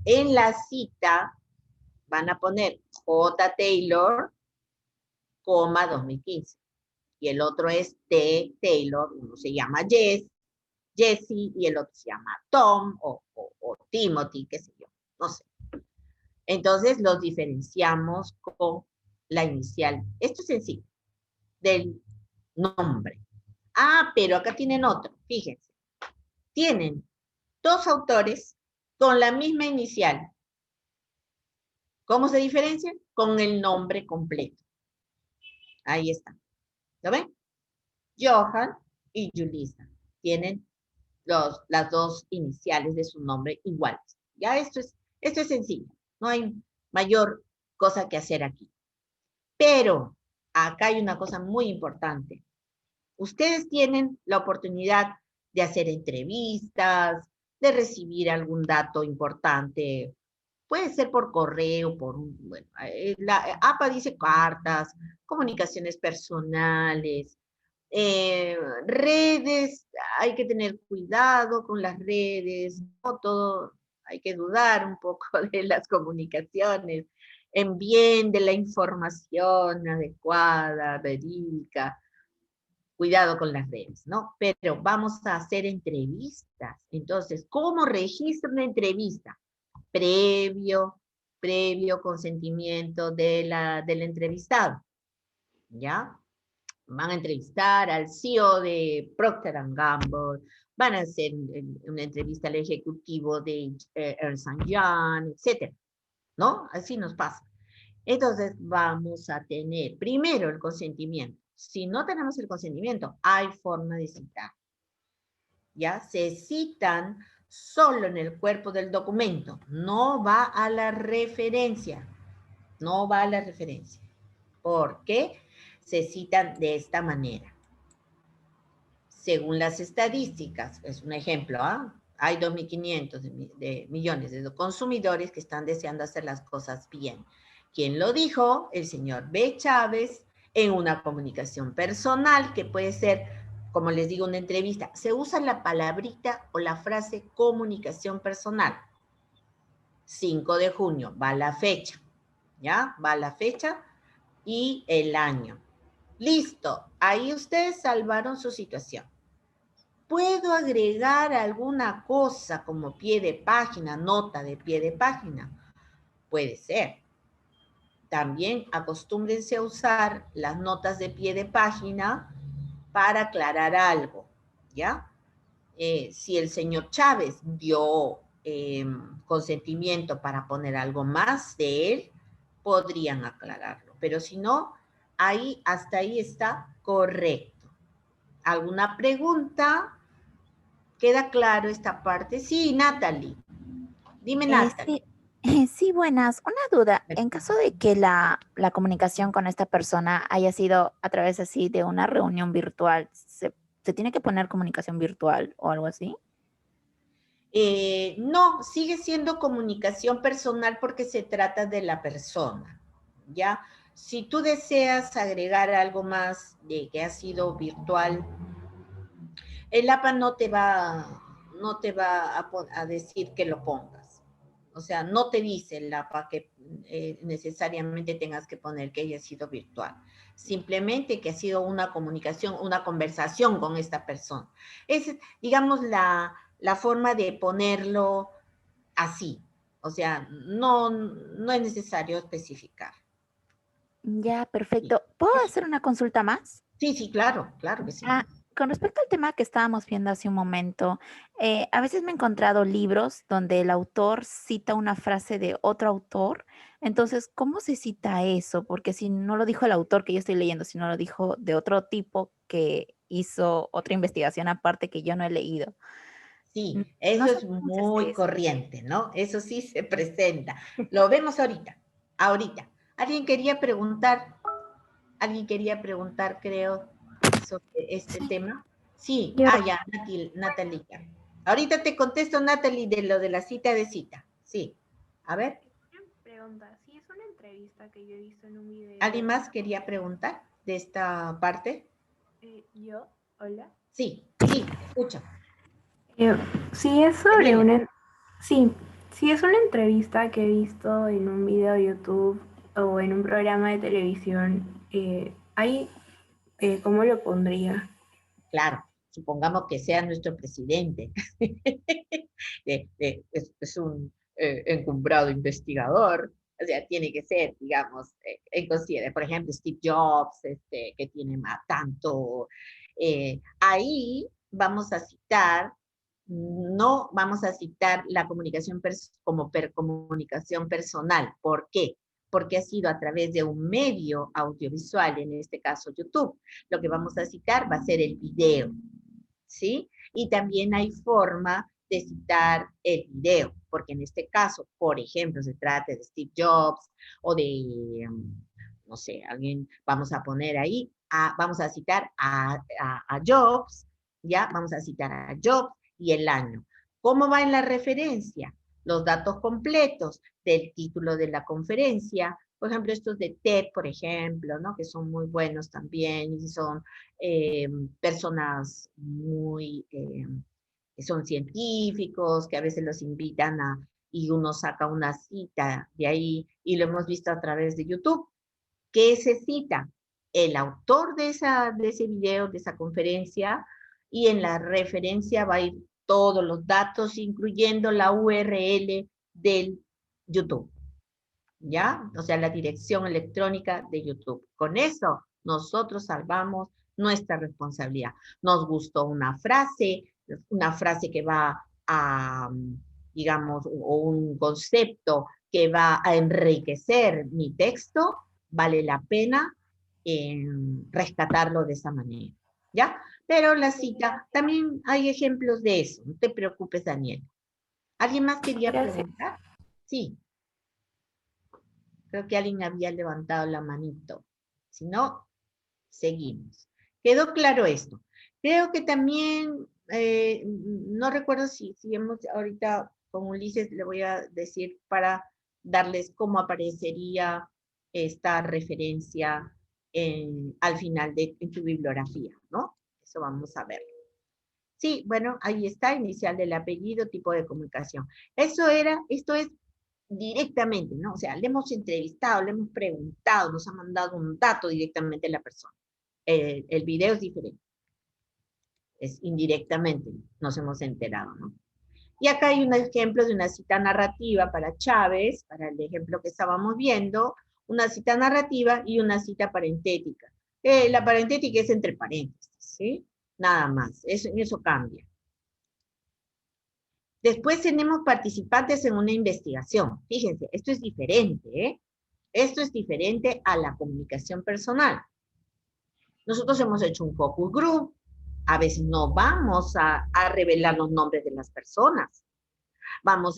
en la cita, van a poner J. Taylor, 2015. Y el otro es T. Taylor, uno se llama Jesse, y el otro se llama Tom o Timothy, qué sé yo, no sé. Entonces los diferenciamos con la inicial. Esto es sencillo, del nombre. Ah, pero acá tienen otro, fíjense. Tienen dos autores con la misma inicial. ¿Cómo se diferencian? Con el nombre completo. Ahí está. ¿Lo ven? Johan y Julissa tienen las dos iniciales de su nombre iguales. Ya esto es sencillo. No hay mayor cosa que hacer aquí. Pero acá hay una cosa muy importante. Ustedes tienen la oportunidad de hacer entrevistas, de recibir algún dato importante. Puede ser por correo, bueno, la APA dice cartas, comunicaciones personales, redes, hay que tener cuidado con las redes, no todo, hay que dudar un poco de las comunicaciones, en bien de la información adecuada, verídica, cuidado con las redes, ¿no? Pero vamos a hacer entrevistas. Entonces, ¿cómo registro una entrevista? Previo consentimiento del entrevistado, ¿ya? Van a entrevistar al CEO de Procter & Gamble, van a hacer una entrevista al ejecutivo de Ernst & Young, etc. ¿No? Así nos pasa. Entonces vamos a tener primero el consentimiento. Si no tenemos el consentimiento, hay forma de citar. ¿Ya? Se citan solo en el cuerpo del documento, no va a la referencia, no va a la referencia. ¿Por qué? Se citan de esta manera. Según las estadísticas, es un ejemplo, ¿ah? Hay 2.500 de millones de consumidores que están deseando hacer las cosas bien. ¿Quién lo dijo? El señor B. Chávez, en una comunicación personal, que puede ser, como les digo, una entrevista. Se usa la palabrita o la frase comunicación personal. 5 de junio, va la fecha, ¿ya? Va la fecha y el año. Listo, ahí ustedes salvaron su situación. ¿Puedo agregar alguna cosa como pie de página, nota de pie de página? Puede ser. También acostúmbrense a usar las notas de pie de página para aclarar algo, ¿ya? Si el señor Chávez dio consentimiento para poner algo más de él, podrían aclararlo. Pero si no, hasta ahí está correcto. ¿Alguna pregunta? ¿Queda claro esta parte? Sí, Natalie. Dime, Natalie. Sí, buenas. Una duda. En caso de que la comunicación con esta persona haya sido a través así de una reunión virtual, ¿se tiene que poner comunicación virtual o algo así? No, sigue siendo comunicación personal porque se trata de la persona, ¿ya? Si tú deseas agregar algo más de que ha sido virtual, el APA no te va a decir que lo pongas. O sea, no te dice el APA que necesariamente tengas que poner que haya sido virtual. Simplemente que ha sido una comunicación, una conversación con esta persona. Es, digamos, la forma de ponerlo así. O sea, no es necesario especificar. Ya, perfecto. ¿Puedo hacer una consulta más? Sí, claro que sí. Con respecto al tema que estábamos viendo hace un momento, a veces me he encontrado libros donde el autor cita una frase de otro autor. Entonces, ¿cómo se cita eso? Porque si no lo dijo el autor que yo estoy leyendo, sino lo dijo de otro tipo que hizo otra investigación aparte que yo no he leído. Sí, No eso sé es cómo se hace muy eso. corriente, ¿no? Eso sí se presenta. Lo vemos ahorita. ¿Alguien quería preguntar? ¿Alguien quería preguntar, creo, sobre este Sí, tema? Sí, yo, ya, Natalie. Ahorita te contesto, Natalie, de lo de la cita de cita. Sí. A ver, Una pregunta, si es una entrevista que yo he visto en un ¿alguien video, más quería preguntar de esta parte? yo, hola. Sí, te escucho. Eh, si es sobre Daniela. sí, si es una entrevista que he visto en un video de YouTube o en un programa de televisión, ahí, ¿cómo lo pondría? Claro, supongamos que sea nuestro presidente, es un encumbrado investigador, o sea, tiene que ser, digamos, en consideración, por ejemplo, Steve Jobs, que tiene más tanto, ahí vamos a citar, no vamos a citar la comunicación como comunicación personal. ¿Por qué? Porque ha sido a través de un medio audiovisual, en este caso YouTube. Lo que vamos a citar va a ser el video, ¿sí? Y también hay forma de citar el video, porque en este caso, por ejemplo, se trata de Steve Jobs o de, no sé, alguien, vamos a poner ahí, vamos a citar a Jobs, ¿ya? Vamos a citar a Jobs y el año. ¿Cómo va en la referencia? Los datos completos del título de la conferencia, por ejemplo, estos de TED, por ejemplo, ¿no? Que son muy buenos también y son personas que son científicos, que a veces los invitan y uno saca una cita de ahí y lo hemos visto a través de YouTube. ¿Qué se cita? El autor de ese video, de esa conferencia, y en la referencia va a ir todos los datos, incluyendo la URL del YouTube, ¿ya? O sea, la dirección electrónica de YouTube. Con eso, nosotros salvamos nuestra responsabilidad. Nos gustó una frase que va a, digamos, o un concepto que va a enriquecer mi texto, vale la pena rescatarlo de esa manera, ¿ya? Pero la cita, también hay ejemplos de eso, no te preocupes, Daniel. ¿Alguien más quería Gracias. preguntar? Sí. Creo que alguien había levantado la manito. Si no, seguimos. ¿Quedó claro esto? Creo que también, no recuerdo si hemos ahorita con Ulises, le voy a decir para darles cómo aparecería esta referencia al final en tu bibliografía, ¿no? Eso vamos a ver. Sí, bueno, ahí está, inicial del apellido, tipo de comunicación. Esto es directamente, ¿no? O sea, le hemos entrevistado, le hemos preguntado, nos ha mandado un dato directamente a la persona. El video es diferente. Es indirectamente, nos hemos enterado, ¿no? Y acá hay un ejemplo de una cita narrativa para Chávez, para el ejemplo que estábamos viendo, una cita narrativa y una cita parentética. La parentética es entre paréntesis, ¿sí? Nada más, eso cambia. Después tenemos participantes en una investigación. Fíjense, esto es diferente, ¿eh? Esto es diferente a la comunicación personal. Nosotros hemos hecho un focus group. A veces no vamos a revelar los nombres de las personas.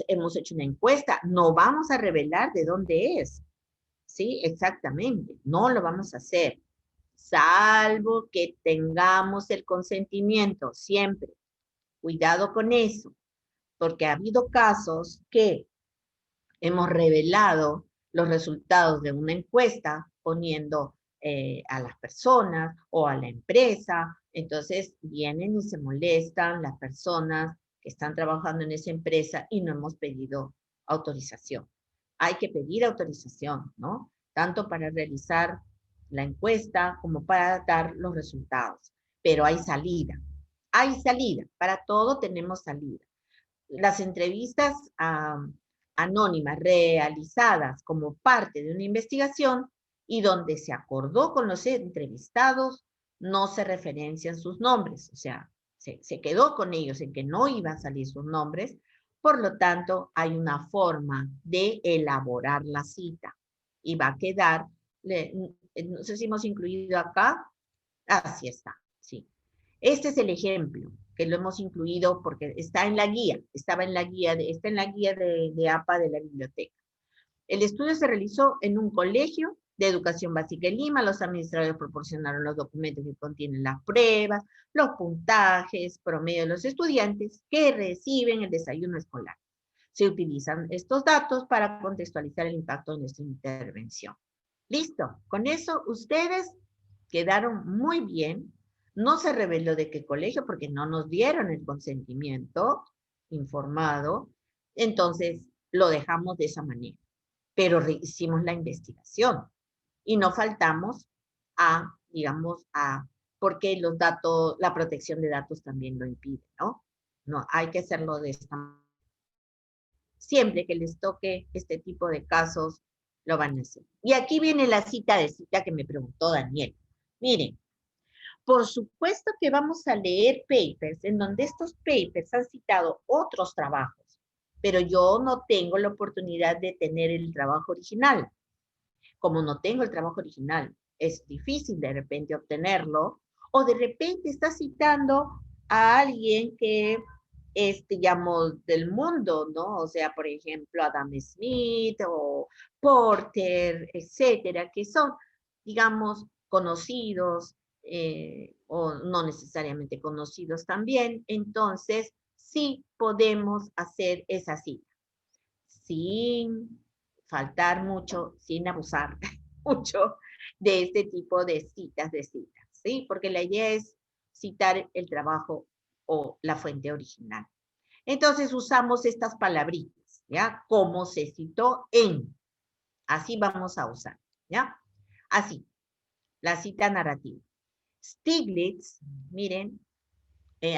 hemos hecho una encuesta, no vamos a revelar de dónde es. Sí, exactamente, no lo vamos a hacer, salvo que tengamos el consentimiento, siempre. Cuidado con eso, porque ha habido casos que hemos revelado los resultados de una encuesta poniendo a las personas o a la empresa, entonces vienen y se molestan las personas que están trabajando en esa empresa y no hemos pedido autorización. Hay que pedir autorización, ¿no? Tanto para realizar la encuesta como para dar los resultados. Pero hay salida, para todo tenemos salida. Las entrevistas anónimas realizadas como parte de una investigación y donde se acordó con los entrevistados, no se referencian sus nombres, o sea, se quedó con ellos en que no iban a salir sus nombres, por lo tanto, hay una forma de elaborar la cita y va a quedar, no sé si hemos incluido acá, así está, sí. Este es el ejemplo, que lo hemos incluido porque está en la guía, está en la guía de APA de la biblioteca. El estudio se realizó en un colegio de educación básica en Lima. Los administradores proporcionaron los documentos que contienen las pruebas, los puntajes, promedio de los estudiantes que reciben el desayuno escolar. Se utilizan estos datos para contextualizar el impacto de nuestra intervención. Listo, con eso ustedes quedaron muy bien. No se reveló de qué colegio porque no nos dieron el consentimiento informado, entonces lo dejamos de esa manera. Pero hicimos la investigación y no faltamos porque los datos, la protección de datos también lo impide, ¿no? No, hay que hacerlo de esta manera. Siempre que les toque este tipo de casos, lo van a hacer. Y aquí viene la cita que me preguntó Daniel. Miren, por supuesto que vamos a leer papers en donde estos papers han citado otros trabajos, pero yo no tengo la oportunidad de tener el trabajo original. Como no tengo el trabajo original, es difícil de repente obtenerlo, o de repente está citando a alguien que es, digamos, del mundo, ¿no? O sea, por ejemplo, Adam Smith o Porter, etcétera, que son, digamos, conocidos o no necesariamente conocidos también. Entonces, sí podemos hacer esa cita, sin faltar mucho, sin abusar mucho de este tipo de citas, ¿sí? Porque la idea es citar el trabajo o la fuente original. Entonces usamos estas palabritas, ¿ya? Como se citó en. Así vamos a usar, ¿ya? Así, la cita narrativa. Stiglitz, miren,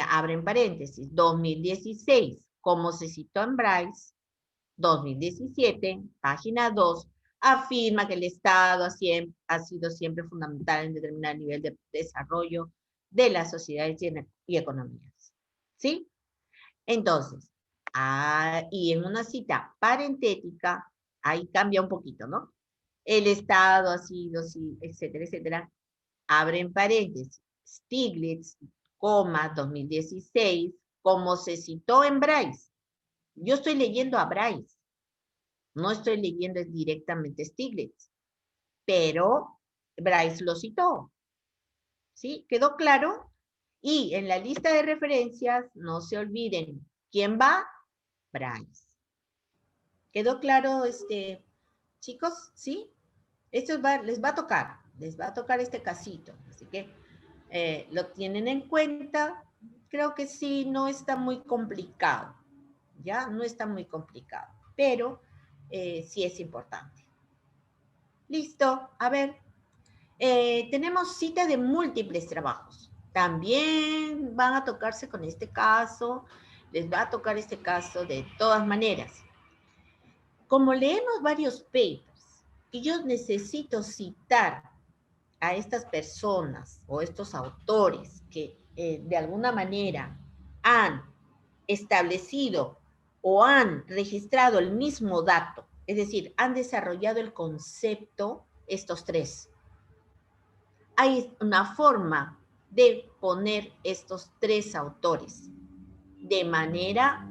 abren paréntesis, 2016, como se citó en Bryce, 2017, página 2, afirma que el Estado ha sido siempre fundamental en determinar el nivel de desarrollo de las sociedades y economías. ¿Sí? Entonces, y en una cita parentética, ahí cambia un poquito, ¿no? El Estado ha sido, sí, etcétera, etcétera. Abren paréntesis. Stiglitz, 2016, como se citó en Bryce. Yo estoy leyendo a Bryce. No estoy leyendo directamente Stiglitz. Pero Bryce lo citó. ¿Sí? ¿Quedó claro? Y en la lista de referencias, no se olviden, ¿quién va? Bryce. ¿Quedó claro, chicos? ¿Sí? Esto les va a tocar este casito. Así que lo tienen en cuenta. Creo que sí, no está muy complicado. ¿Ya? No está muy complicado. Pero sí es importante. Listo. A ver. Tenemos cita de múltiples trabajos. También van a tocarse con este caso. Les va a tocar este caso de todas maneras. Como leemos varios papers y yo necesito citar a estas personas o estos autores que de alguna manera han establecido o han registrado el mismo dato, es decir, han desarrollado el concepto, estos tres. Hay una forma de poner estos tres autores de manera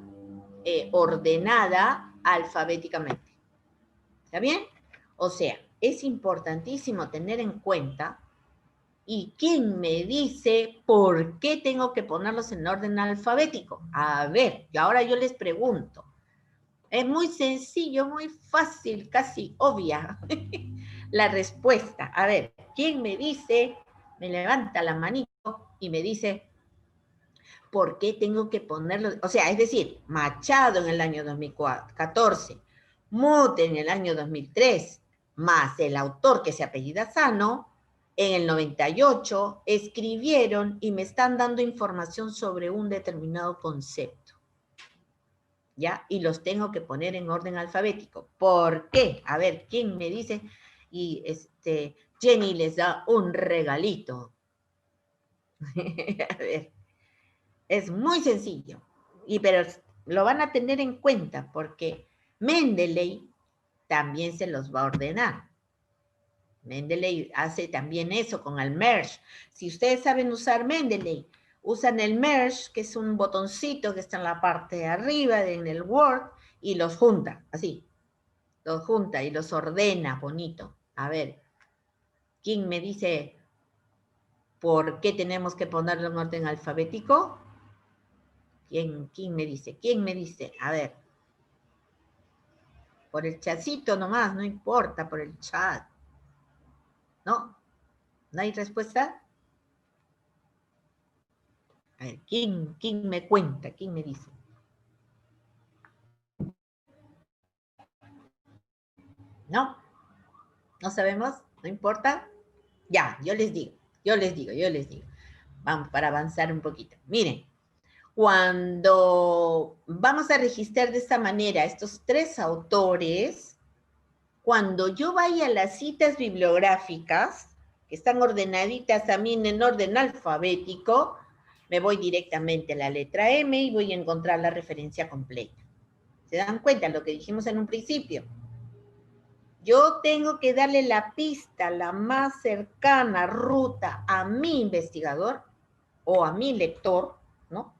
ordenada alfabéticamente. ¿Está bien? O sea, es importantísimo tener en cuenta, y quién me dice por qué tengo que ponerlos en orden alfabético. A ver, y ahora yo les pregunto. Es muy sencillo, muy fácil, casi obvia la respuesta. A ver, ¿quién me dice? Me levanta la manito y me dice, ¿por qué tengo que ponerlo? O sea, es decir, Machado en el año 2014, Mute en el año 2003, más el autor que se apellida Sano, en el 98, escribieron y me están dando información sobre un determinado concepto. ¿Ya? Y los tengo que poner en orden alfabético. ¿Por qué? A ver, ¿quién me dice? Y Jenny les da un regalito. A ver, es muy sencillo, pero lo van a tener en cuenta porque Mendeley también se los va a ordenar. Mendeley hace también eso con el merge. Si ustedes saben usar Mendeley, usan el merge, que es un botoncito que está en la parte de arriba en el Word, y los junta, así. Los junta y los ordena bonito. A ver, ¿quién me dice por qué tenemos que ponerlo en orden alfabético? ¿Quién me dice? ¿Quién me dice? A ver. Por el chatcito nomás, no importa, por el chat. ¿No? ¿No hay respuesta? A ver, ¿quién me cuenta? ¿Quién me dice? ¿No? ¿No sabemos? ¿No importa? Ya, yo les digo. Vamos, para avanzar un poquito. Miren, cuando vamos a registrar de esta manera estos tres autores, cuando yo vaya a las citas bibliográficas, que están ordenaditas también en orden alfabético, me voy directamente a la letra M y voy a encontrar la referencia completa. ¿Se dan cuenta lo que dijimos en un principio? Yo tengo que darle la pista, la más cercana ruta a mi investigador o a mi lector, ¿no?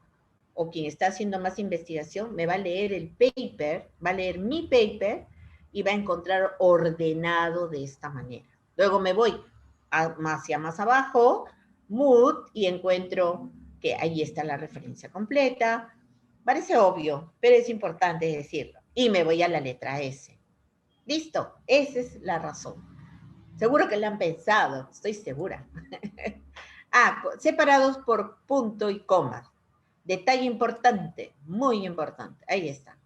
O quien está haciendo más investigación, me va a leer el paper, va a leer mi paper y va a encontrar ordenado de esta manera. Luego me voy hacia más abajo, Mood, y encuentro que ahí está la referencia completa. Parece obvio, pero es importante decirlo. Y me voy a la letra S. Listo, esa es la razón. Seguro que la han pensado, estoy segura. Separados por punto y coma. Detalle importante, muy importante. Ahí está.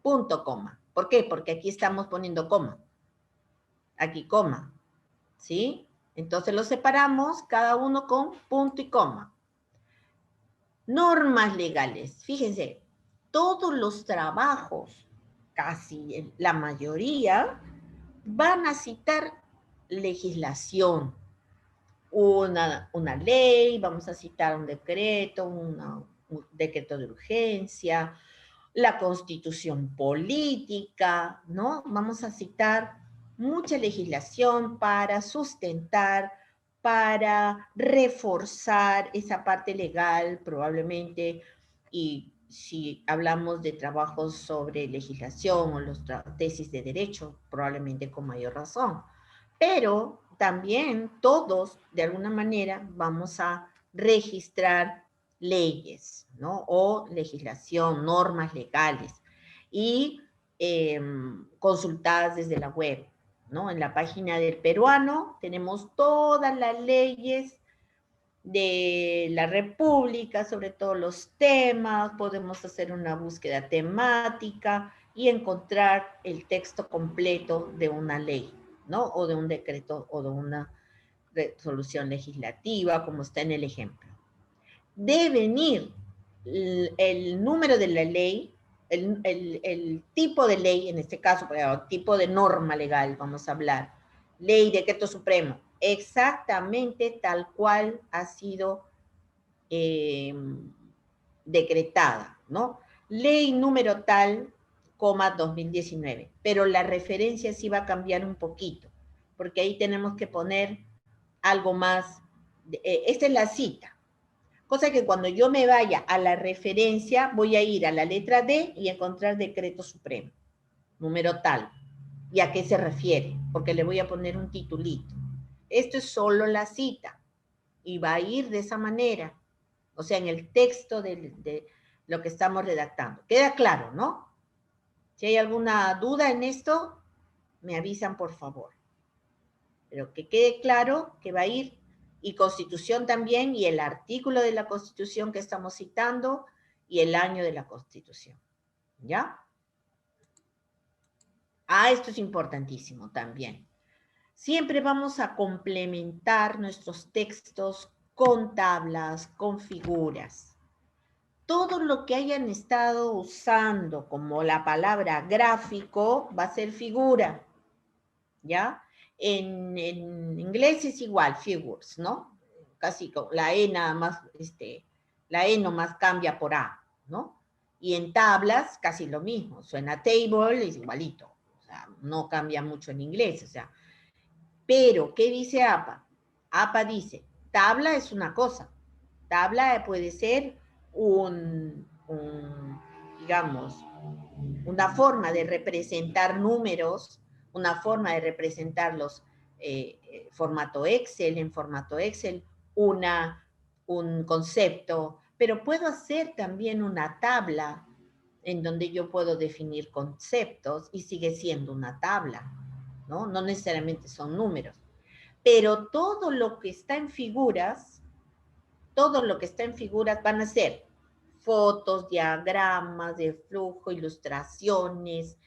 Punto, coma. ¿Por qué? Porque aquí estamos poniendo coma. Aquí coma. ¿Sí? Entonces los separamos cada uno con punto y coma. Normas legales. Fíjense, todos los trabajos, casi la mayoría, van a citar legislación. Una ley, vamos a citar un decreto, un decreto de urgencia, la constitución política, ¿no? Vamos a citar mucha legislación para sustentar, para reforzar esa parte legal probablemente, y si hablamos de trabajos sobre legislación o los tesis de derecho, probablemente con mayor razón. Pero también todos, de alguna manera, vamos a registrar leyes, ¿no? O legislación, normas legales, y consultadas desde la web, ¿no? En la página del peruano tenemos todas las leyes de la República, sobre todos los temas, podemos hacer una búsqueda temática y encontrar el texto completo de una ley, ¿no? O de un decreto o de una resolución legislativa, como está en el ejemplo. Deben ir el número de la ley, el tipo de ley, en este caso, tipo de norma legal, vamos a hablar, ley, decreto supremo, exactamente tal cual ha sido decretada, ¿no? Ley número tal, 2019, pero la referencia sí va a cambiar un poquito, porque ahí tenemos que poner algo más, esta es la cita. Cosa que cuando yo me vaya a la referencia, voy a ir a la letra D y encontrar decreto supremo, número tal. ¿Y a qué se refiere? Porque le voy a poner un titulito. Esto es solo la cita y va a ir de esa manera. O sea, en el texto de lo que estamos redactando. Queda claro, ¿no? Si hay alguna duda en esto, me avisan, por favor. Pero que quede claro que va a ir, y Constitución también, y el artículo de la Constitución que estamos citando, y el año de la Constitución. ¿Ya? Ah, esto es importantísimo también. Siempre vamos a complementar nuestros textos con tablas, con figuras. Todo lo que hayan estado usando como la palabra gráfico va a ser figura, ¿ya? En inglés es igual, figures, ¿no? Casi la E nada más, la E nomás cambia por A, ¿no? Y en tablas casi lo mismo, suena table, es igualito, o sea, no cambia mucho en inglés, o sea. Pero, ¿qué dice APA? APA dice, tabla es una cosa, tabla puede ser digamos, una forma de representar números, una forma de representarlos formato Excel, en formato Excel, un concepto, pero puedo hacer también una tabla en donde yo puedo definir conceptos y sigue siendo una tabla, ¿no? No necesariamente son números. Pero todo lo que está en figuras, van a ser fotos, diagramas de flujo, ilustraciones,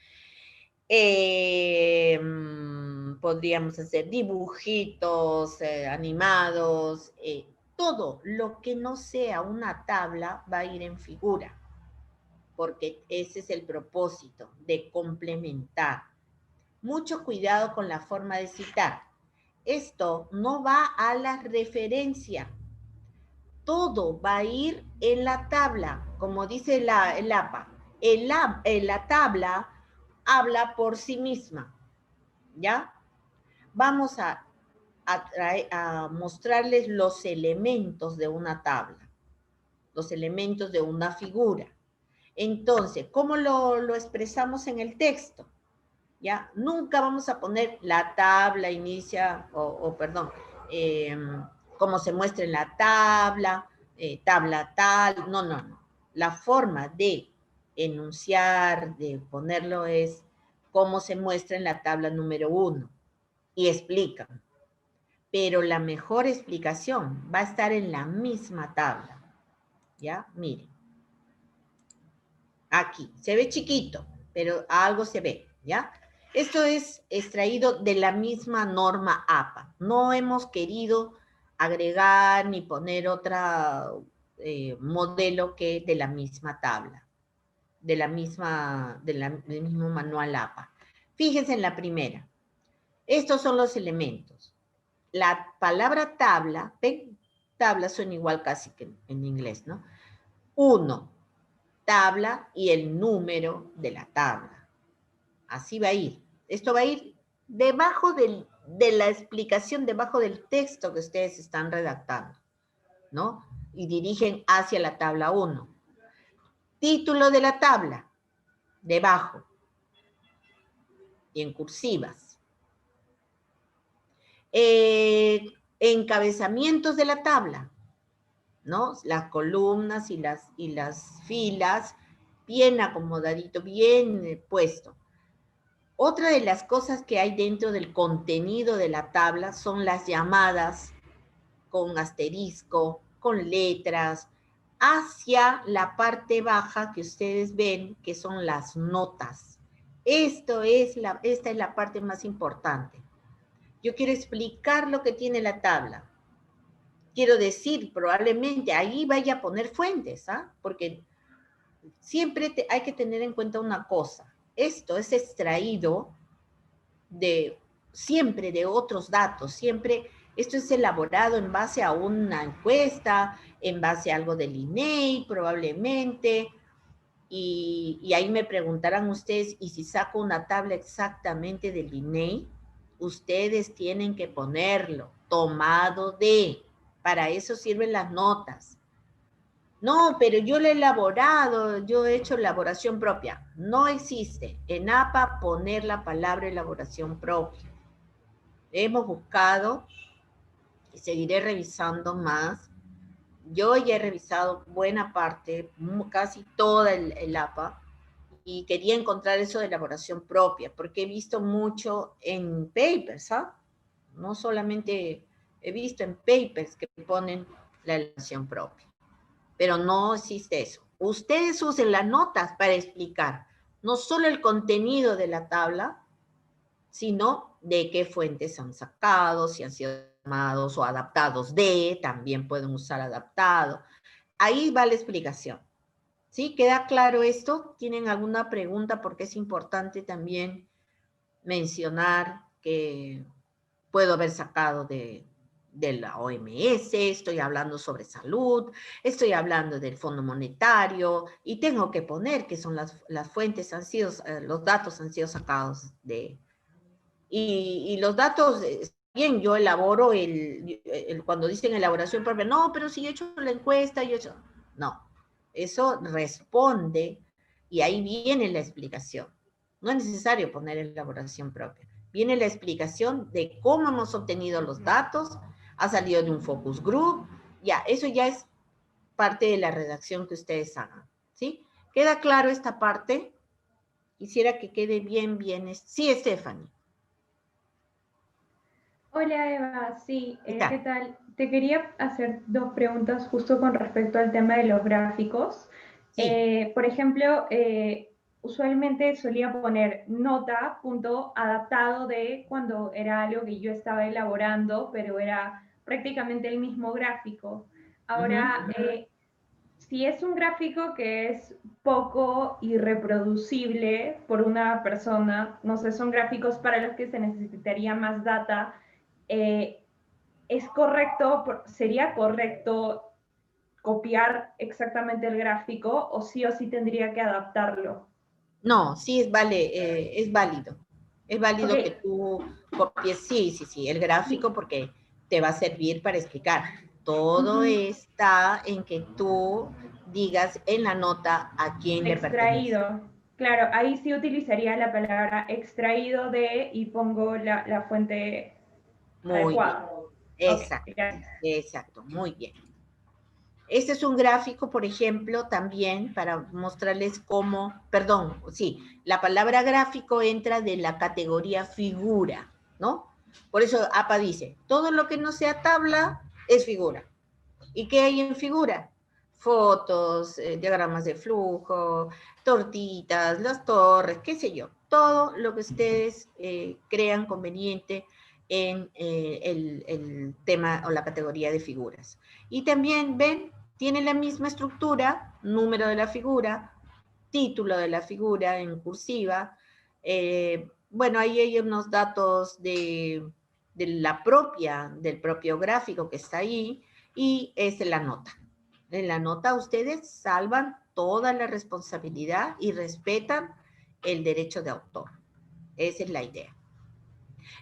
podríamos hacer dibujitos animados, todo lo que no sea una tabla va a ir en figura, porque ese es el propósito, de complementar. Mucho cuidado con la forma de citar. Esto no va a la referencia. Todo va a ir en la tabla, como dice el APA. La tabla habla por sí misma, ¿ya? Vamos a mostrarles los elementos de una tabla, los elementos de una figura. Entonces, ¿cómo lo expresamos en el texto? ¿Ya? Nunca vamos a poner la tabla inicia, como se muestra en la tabla, tabla tal, no. La forma de enunciar, de ponerlo es como se muestra en la tabla número 1 y explican. Pero la mejor explicación va a estar en la misma tabla. ¿Ya? Miren. Aquí, se ve chiquito, pero algo se ve, ¿ya? Esto es extraído de la misma norma APA. No hemos querido agregar ni poner otro modelo que de la misma tabla, del mismo manual APA. Fíjense en la primera. Estos son los elementos. La palabra tabla, ¿ven? Tabla suena igual casi que en inglés, ¿no? 1, tabla y el número de la tabla. Así va a ir. Esto va a ir debajo de la explicación, debajo del texto que ustedes están redactando, ¿no? Y dirigen hacia la tabla 1. Título de la tabla, debajo, y en cursivas. Encabezamientos de la tabla, ¿no? Las columnas y las filas, bien acomodadito, bien puesto. Otra de las cosas que hay dentro del contenido de la tabla son las llamadas con asterisco, con letras, hacia la parte baja que ustedes ven, que son las notas. Esta es la parte más importante. Yo quiero explicar lo que tiene la tabla. Quiero decir, probablemente ahí vaya a poner fuentes, ¿ah? Porque siempre hay que tener en cuenta una cosa. Esto es extraído siempre de otros datos, siempre esto es elaborado en base a una encuesta, en base a algo del INEI probablemente, y ahí me preguntarán ustedes, ¿y si saco una tabla exactamente del INEI? Ustedes tienen que ponerlo, tomado de, para eso sirven las notas. No, pero yo lo he elaborado, yo he hecho elaboración propia. No existe en APA poner la palabra elaboración propia. Hemos buscado y seguiré revisando más. Yo ya he revisado buena parte, casi toda el APA, y quería encontrar eso de elaboración propia, porque he visto mucho en papers, ¿ah? No solamente he visto en papers que ponen la elaboración propia, pero no existe eso. Ustedes usen las notas para explicar no solo el contenido de la tabla, sino de qué fuentes han sacado, si han sido tomados o adaptados de, también pueden usar adaptado. Ahí va la explicación. ¿Sí? ¿Queda claro esto? ¿Tienen alguna pregunta? Porque es importante también mencionar que puedo haber sacado de la OMS, estoy hablando sobre salud, estoy hablando del Fondo Monetario y tengo que poner que son las fuentes, los datos han sido sacados de... Y los datos, bien, yo elaboro cuando dicen elaboración propia, no, pero si yo he hecho la encuesta, yo he hecho... No, eso responde y ahí viene la explicación. No es necesario poner elaboración propia. Viene la explicación de cómo hemos obtenido los datos, ha salido de un focus group, ya, eso ya es parte de la redacción que ustedes hagan, ¿sí? ¿Queda claro esta parte? Quisiera que quede bien. Sí, Stephanie. Hola Eva, sí, ¿qué Está. tal? Te quería hacer dos preguntas justo con respecto al tema de los gráficos. Sí. Por ejemplo, usualmente solía poner nota, punto, adaptado de cuando era algo que yo estaba elaborando, pero era prácticamente el mismo gráfico. Ahora, si es un gráfico que es poco irreproducible por una persona, no sé, son gráficos para los que se necesitaría más data, eh, ¿es correcto, sería correcto copiar exactamente el gráfico o sí tendría que adaptarlo? No, sí es válido. Es Ok, válido que tú copies, sí, el gráfico porque te va a servir para explicar. Todo está en que tú digas en la nota a quién le pertenece. extraído. Claro, ahí sí utilizaría la palabra extraído de y pongo la fuente Muy bien, adecuada. Ok, exacto, gracias. exacto, muy bien. Este es un gráfico, por ejemplo, también para mostrarles cómo, perdón, sí, la palabra gráfico entra de la categoría figura, ¿no? Por eso APA dice, todo lo que no sea tabla es figura. ¿Y qué hay en figura? Fotos, diagramas de flujo, tortitas, las torres, qué sé yo. Todo lo que ustedes crean conveniente en el tema o la categoría de figuras. Y también, ven, tiene la misma estructura, número de la figura, título de la figura en cursiva. Bueno, ahí hay unos datos del propio gráfico que está ahí y es la nota. En la nota ustedes salvan toda la responsabilidad y respetan el derecho de autor. Esa es la idea.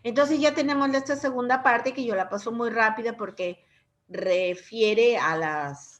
Entonces ya tenemos esta segunda parte que yo la paso muy rápida porque refiere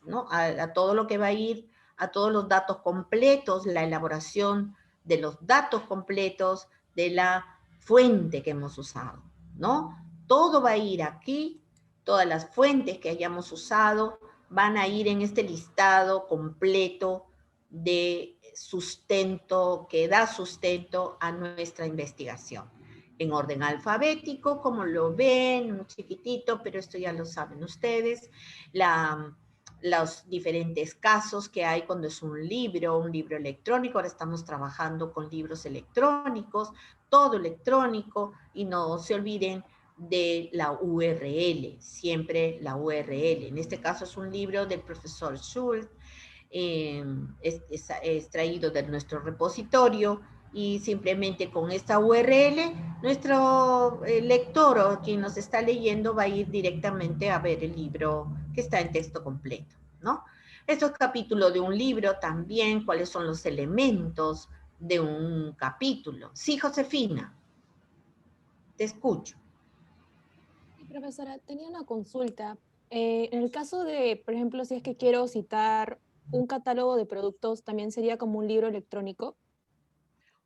¿no? a todo lo que va a ir, a todos los datos completos, la elaboración de los datos completos de la fuente que hemos usado, ¿no? Todo va a ir aquí, todas las fuentes que hayamos usado van a ir en este listado completo de sustento, que da sustento a nuestra investigación en orden alfabético, como lo ven, muy chiquitito, pero esto ya lo saben ustedes, los diferentes casos que hay cuando es un libro electrónico, ahora estamos trabajando con libros electrónicos, todo electrónico, y no se olviden de la URL, siempre la URL. En este caso es un libro del profesor Schultz, es extraído de nuestro repositorio, y simplemente con esta URL, nuestro lector o quien nos está leyendo va a ir directamente a ver el libro que está en texto completo, ¿no? Esto es capítulo de un libro también, cuáles son los elementos de un capítulo. Sí, Josefina, te escucho. Profesora, tenía una consulta. En el caso de, por ejemplo, si es que quiero citar un catálogo de productos también sería como un libro electrónico.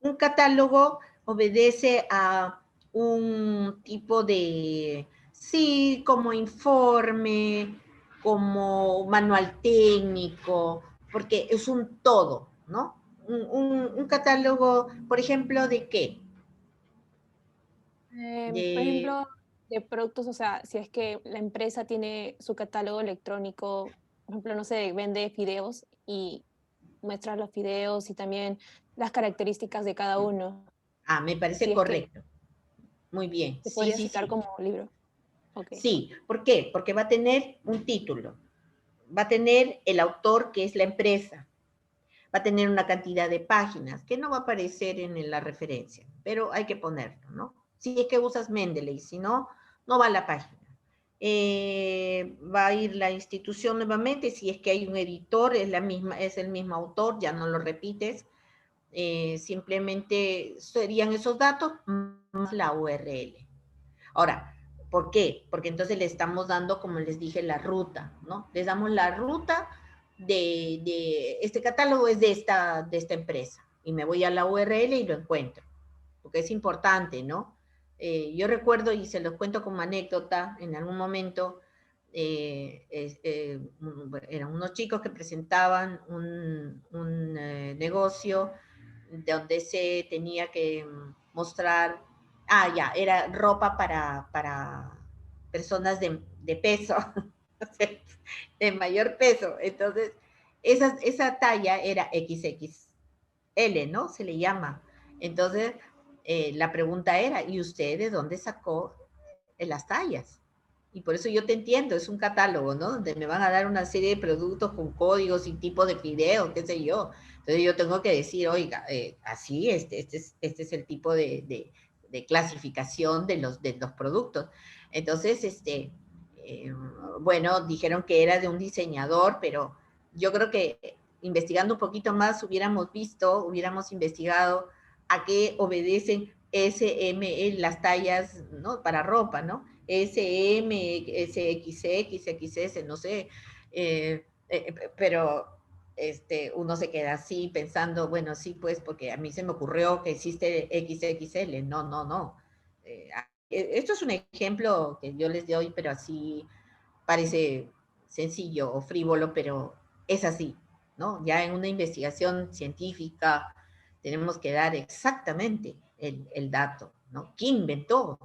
Un catálogo obedece a un tipo de, sí, como informe, como manual técnico, porque es un todo, ¿no? Un catálogo, por ejemplo, ¿de qué? Por ejemplo, de productos, o sea, si es que la empresa tiene su catálogo electrónico, por ejemplo, no sé, vende fideos y muestra los fideos y también las características de cada uno. Me parece Si es que correcto. Muy bien. se Sí, podría sí, citar sí. como libro. Ok. Sí, ¿por qué? Porque va a tener un título, va a tener el autor, que es la empresa, va a tener una cantidad de páginas que no va a aparecer en la referencia, pero hay que ponerlo, ¿no? Si es que usas Mendeley, si no, no va a la página. Va a ir la institución nuevamente, si es que hay un editor, es el mismo autor, ya no lo repites, simplemente serían esos datos más la URL. Ahora, ¿por qué? Porque entonces le estamos dando, como les dije, la ruta, ¿no? Les damos la ruta de este catálogo es de esta empresa y me voy a la URL y lo encuentro, porque es importante, ¿no? Yo recuerdo, y se los cuento como anécdota, en algún momento eran unos chicos que presentaban un negocio donde se tenía que mostrar, era ropa para personas de peso, de mayor peso. Entonces, esa talla era XXL, ¿no? Se le llama. Entonces, la pregunta era, ¿y usted de dónde sacó las tallas? Y por eso yo te entiendo, es un catálogo, ¿no? Donde me van a dar una serie de productos con códigos y tipos de fideos, qué sé yo. Entonces yo tengo que decir, oiga, así, este es el tipo de clasificación de los productos. Entonces, bueno, dijeron que era de un diseñador, pero yo creo que investigando un poquito más hubiéramos investigado a qué obedecen SM, las tallas, ¿no? Para ropa, ¿no? SM, SXX, XS, no sé, pero uno se queda así pensando, bueno, sí, pues, porque a mí se me ocurrió que existe XXL, no. Esto es un ejemplo que yo les doy, pero así parece sencillo o frívolo, pero es así, ¿no? Ya en una investigación científica tenemos que dar exactamente el dato, ¿no? ¿Quién inventó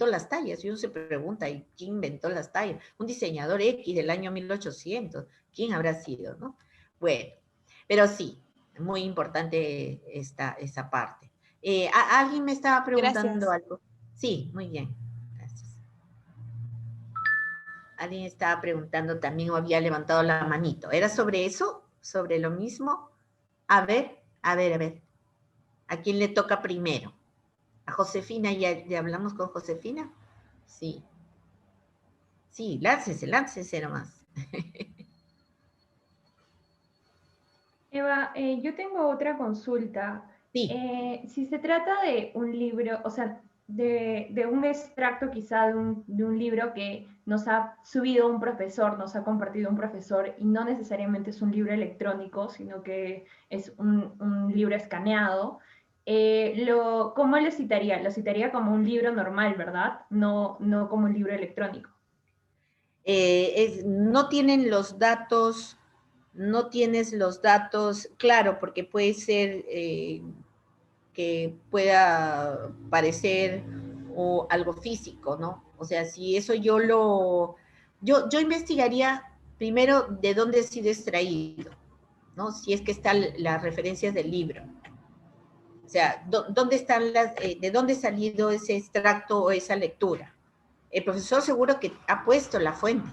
las tallas? Y uno se pregunta, ¿y quién inventó las tallas? Un diseñador X del año 1800, ¿quién habrá sido, no? Bueno, pero sí, muy importante esa parte. ¿Alguien me estaba preguntando Gracias. algo? Sí, muy bien. Gracias. Alguien estaba preguntando también o había levantado la manito. ¿Era sobre eso? ¿Sobre lo mismo? A ver. ¿A quién le toca primero? ¿A Josefina? ¿Ya hablamos con Josefina? Sí. Sí, láncese nomás. Eva, yo tengo otra consulta. Sí. Si se trata de un libro, o sea, de un extracto quizá de un libro que nos ha subido un profesor, nos ha compartido un profesor, y no necesariamente es un libro electrónico, sino que es un libro escaneado, ¿cómo lo citaría? Lo citaría como un libro normal, ¿verdad? No como un libro electrónico. No tienen los datos, no tienes los datos, claro, porque puede ser que pueda parecer o algo físico, ¿no? O sea, si eso yo investigaría primero de dónde ha sido extraído, ¿no? Si es que están las referencias del libro. O sea, ¿dónde están de dónde ha salido ese extracto o esa lectura? El profesor seguro que ha puesto la fuente.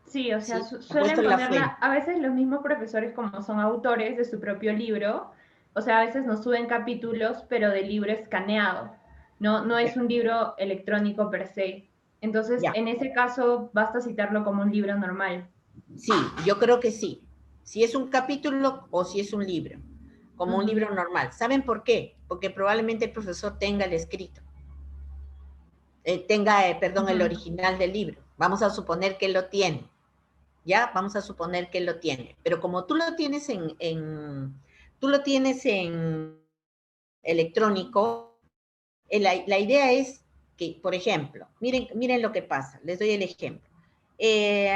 Sí, o sea, ¿Sí? Ha puesto suelen la ponerla, fuente. a veces los mismos profesores como son autores de su propio libro, o sea, a veces nos suben capítulos, pero del libro escaneado, no es un libro electrónico per se. Entonces, Ya. en ese caso, basta citarlo como un libro normal. Sí, yo creo que sí. Si es un capítulo o si es un libro, como un libro normal. ¿Saben por qué? Porque probablemente el profesor tenga el escrito, perdón, el original del libro. Vamos a suponer que lo tiene. ¿ya? Vamos a suponer que él lo tiene. Pero como tú lo tienes tú lo tienes en electrónico, la idea es que, por ejemplo, miren lo que pasa, les doy el ejemplo.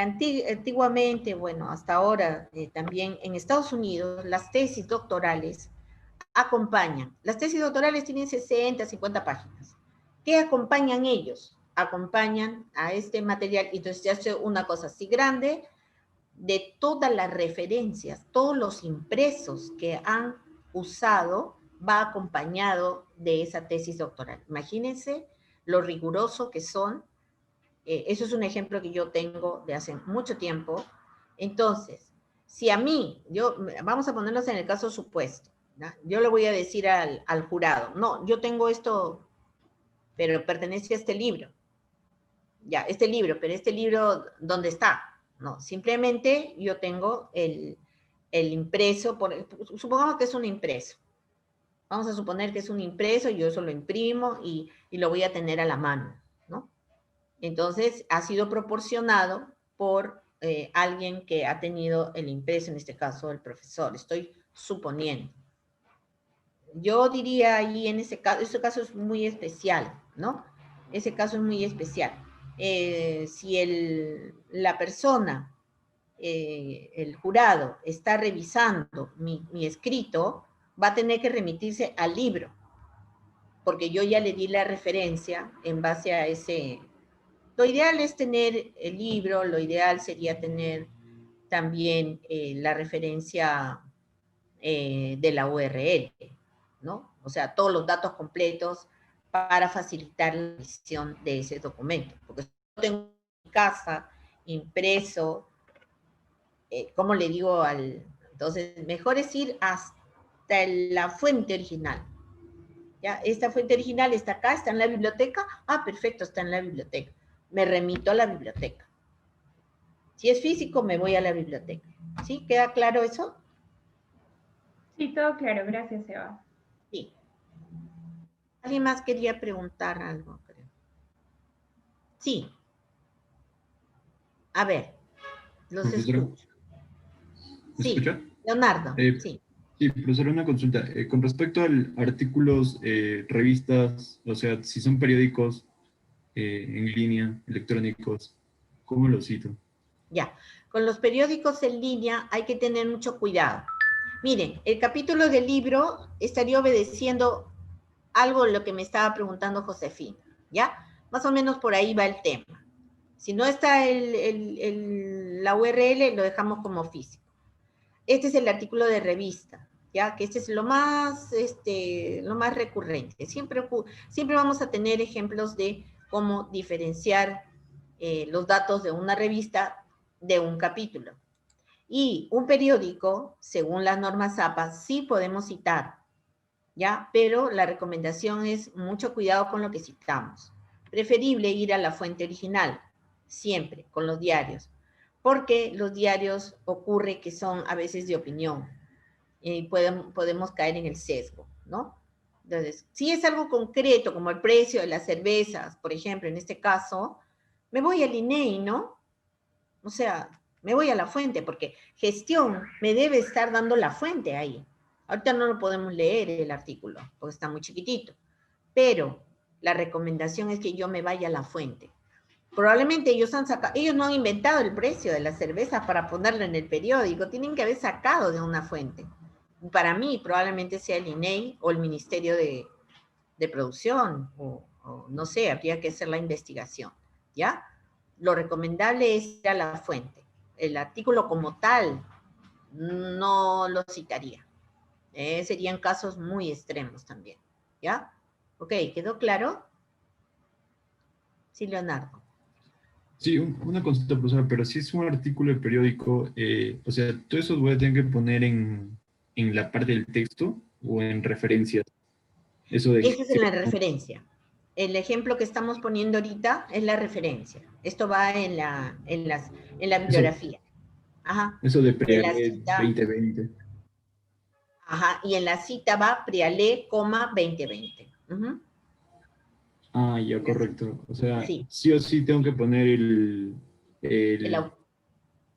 Antiguamente, bueno, hasta ahora también en Estados Unidos, las tesis doctorales acompañan. Las tesis doctorales tienen 60, 50 páginas. ¿Qué acompañan ellos? Acompañan a este material, y entonces se hace una cosa así grande, de todas las referencias, todos los impresos que han usado, va acompañado de esa tesis doctoral. Imagínense lo riguroso que son. Eso es un ejemplo que yo tengo de hace mucho tiempo. Entonces, si a mí, vamos a ponernos en el caso supuesto, ¿no? Yo le voy a decir al jurado, no, yo tengo esto, pero pertenece a este libro. Ya, este libro, pero este libro, ¿dónde está? No, simplemente yo tengo el impreso, supongamos que es un impreso. Vamos a suponer que es un impreso, yo eso lo imprimo y lo voy a tener a la mano, ¿no? Entonces, ha sido proporcionado por alguien que ha tenido el impreso, en este caso el profesor, estoy suponiendo. Yo diría ahí en ese caso es muy especial, ¿no? Ese caso es muy especial. Si la persona, el jurado, está revisando mi escrito, va a tener que remitirse al libro, porque yo ya le di la referencia en base a ese. Lo ideal es tener el libro, lo ideal sería tener también la referencia de la URL, ¿no? O sea, todos los datos completos para facilitar la visión de ese documento. Porque si yo tengo en mi casa impreso, ¿cómo le digo Entonces, mejor es ir hasta la fuente original. ¿Ya? Esta fuente original está acá, está en la biblioteca. Ah, perfecto, está en la biblioteca. Me remito a la biblioteca. Si es físico, me voy a la biblioteca. ¿Sí? ¿Queda claro eso? Sí, todo claro. Gracias, Eva. Sí. ¿Alguien más quería preguntar algo? Creo. Sí. A ver, los Profesora, escucho. ¿me Sí, escucha? Leonardo, sí. Sí, profesora, una consulta. Con respecto a artículos, revistas, o sea, si son periódicos en línea, electrónicos, ¿cómo los cito? Ya, con los periódicos en línea hay que tener mucho cuidado. Miren, el capítulo del libro estaría obedeciendo algo de lo que me estaba preguntando Josefina, ¿ya? Más o menos por ahí va el tema. Si no está la URL, lo dejamos como físico. Este es el artículo de revista, ¿ya? Que este es lo más recurrente. Siempre vamos a tener ejemplos de cómo diferenciar los datos de una revista de un capítulo. Y un periódico, según las normas APA, sí podemos citar, ¿ya? Pero la recomendación es mucho cuidado con lo que citamos. Preferible ir a la fuente original, siempre, con los diarios, porque los diarios ocurre que son a veces de opinión y podemos caer en el sesgo, ¿no? Entonces, si es algo concreto, como el precio de las cervezas, por ejemplo, en este caso, me voy al INEI, ¿no? O sea, me voy a la fuente, porque gestión me debe estar dando la fuente ahí. Ahorita no lo podemos leer el artículo, porque está muy chiquitito, pero la recomendación es que yo me vaya a la fuente. Probablemente ellos no han inventado el precio de la cerveza para ponerlo en el periódico, tienen que haber sacado de una fuente. Para mí probablemente sea el INEI o el Ministerio de Producción, o no sé, habría que hacer la investigación, ¿ya? Lo recomendable es ir a la fuente. El artículo como tal no lo citaría. Serían casos muy extremos también, ¿ya? Ok, ¿quedó claro? Sí, Leonardo. Sí, una consulta, profesora, pero si es un artículo de periódico, o sea, ¿todo eso voy a tener que poner en la parte del texto o en referencias? Eso de Esa es la referencia. El ejemplo que estamos poniendo ahorita es la referencia. Esto va en la bibliografía. Ajá. Eso de En la Prealé cita, 2020. ajá, y en la cita va Prealé, 2020. Uh-huh. Ah, ya, correcto. O sea, Sí. sí o sí tengo que poner El autor.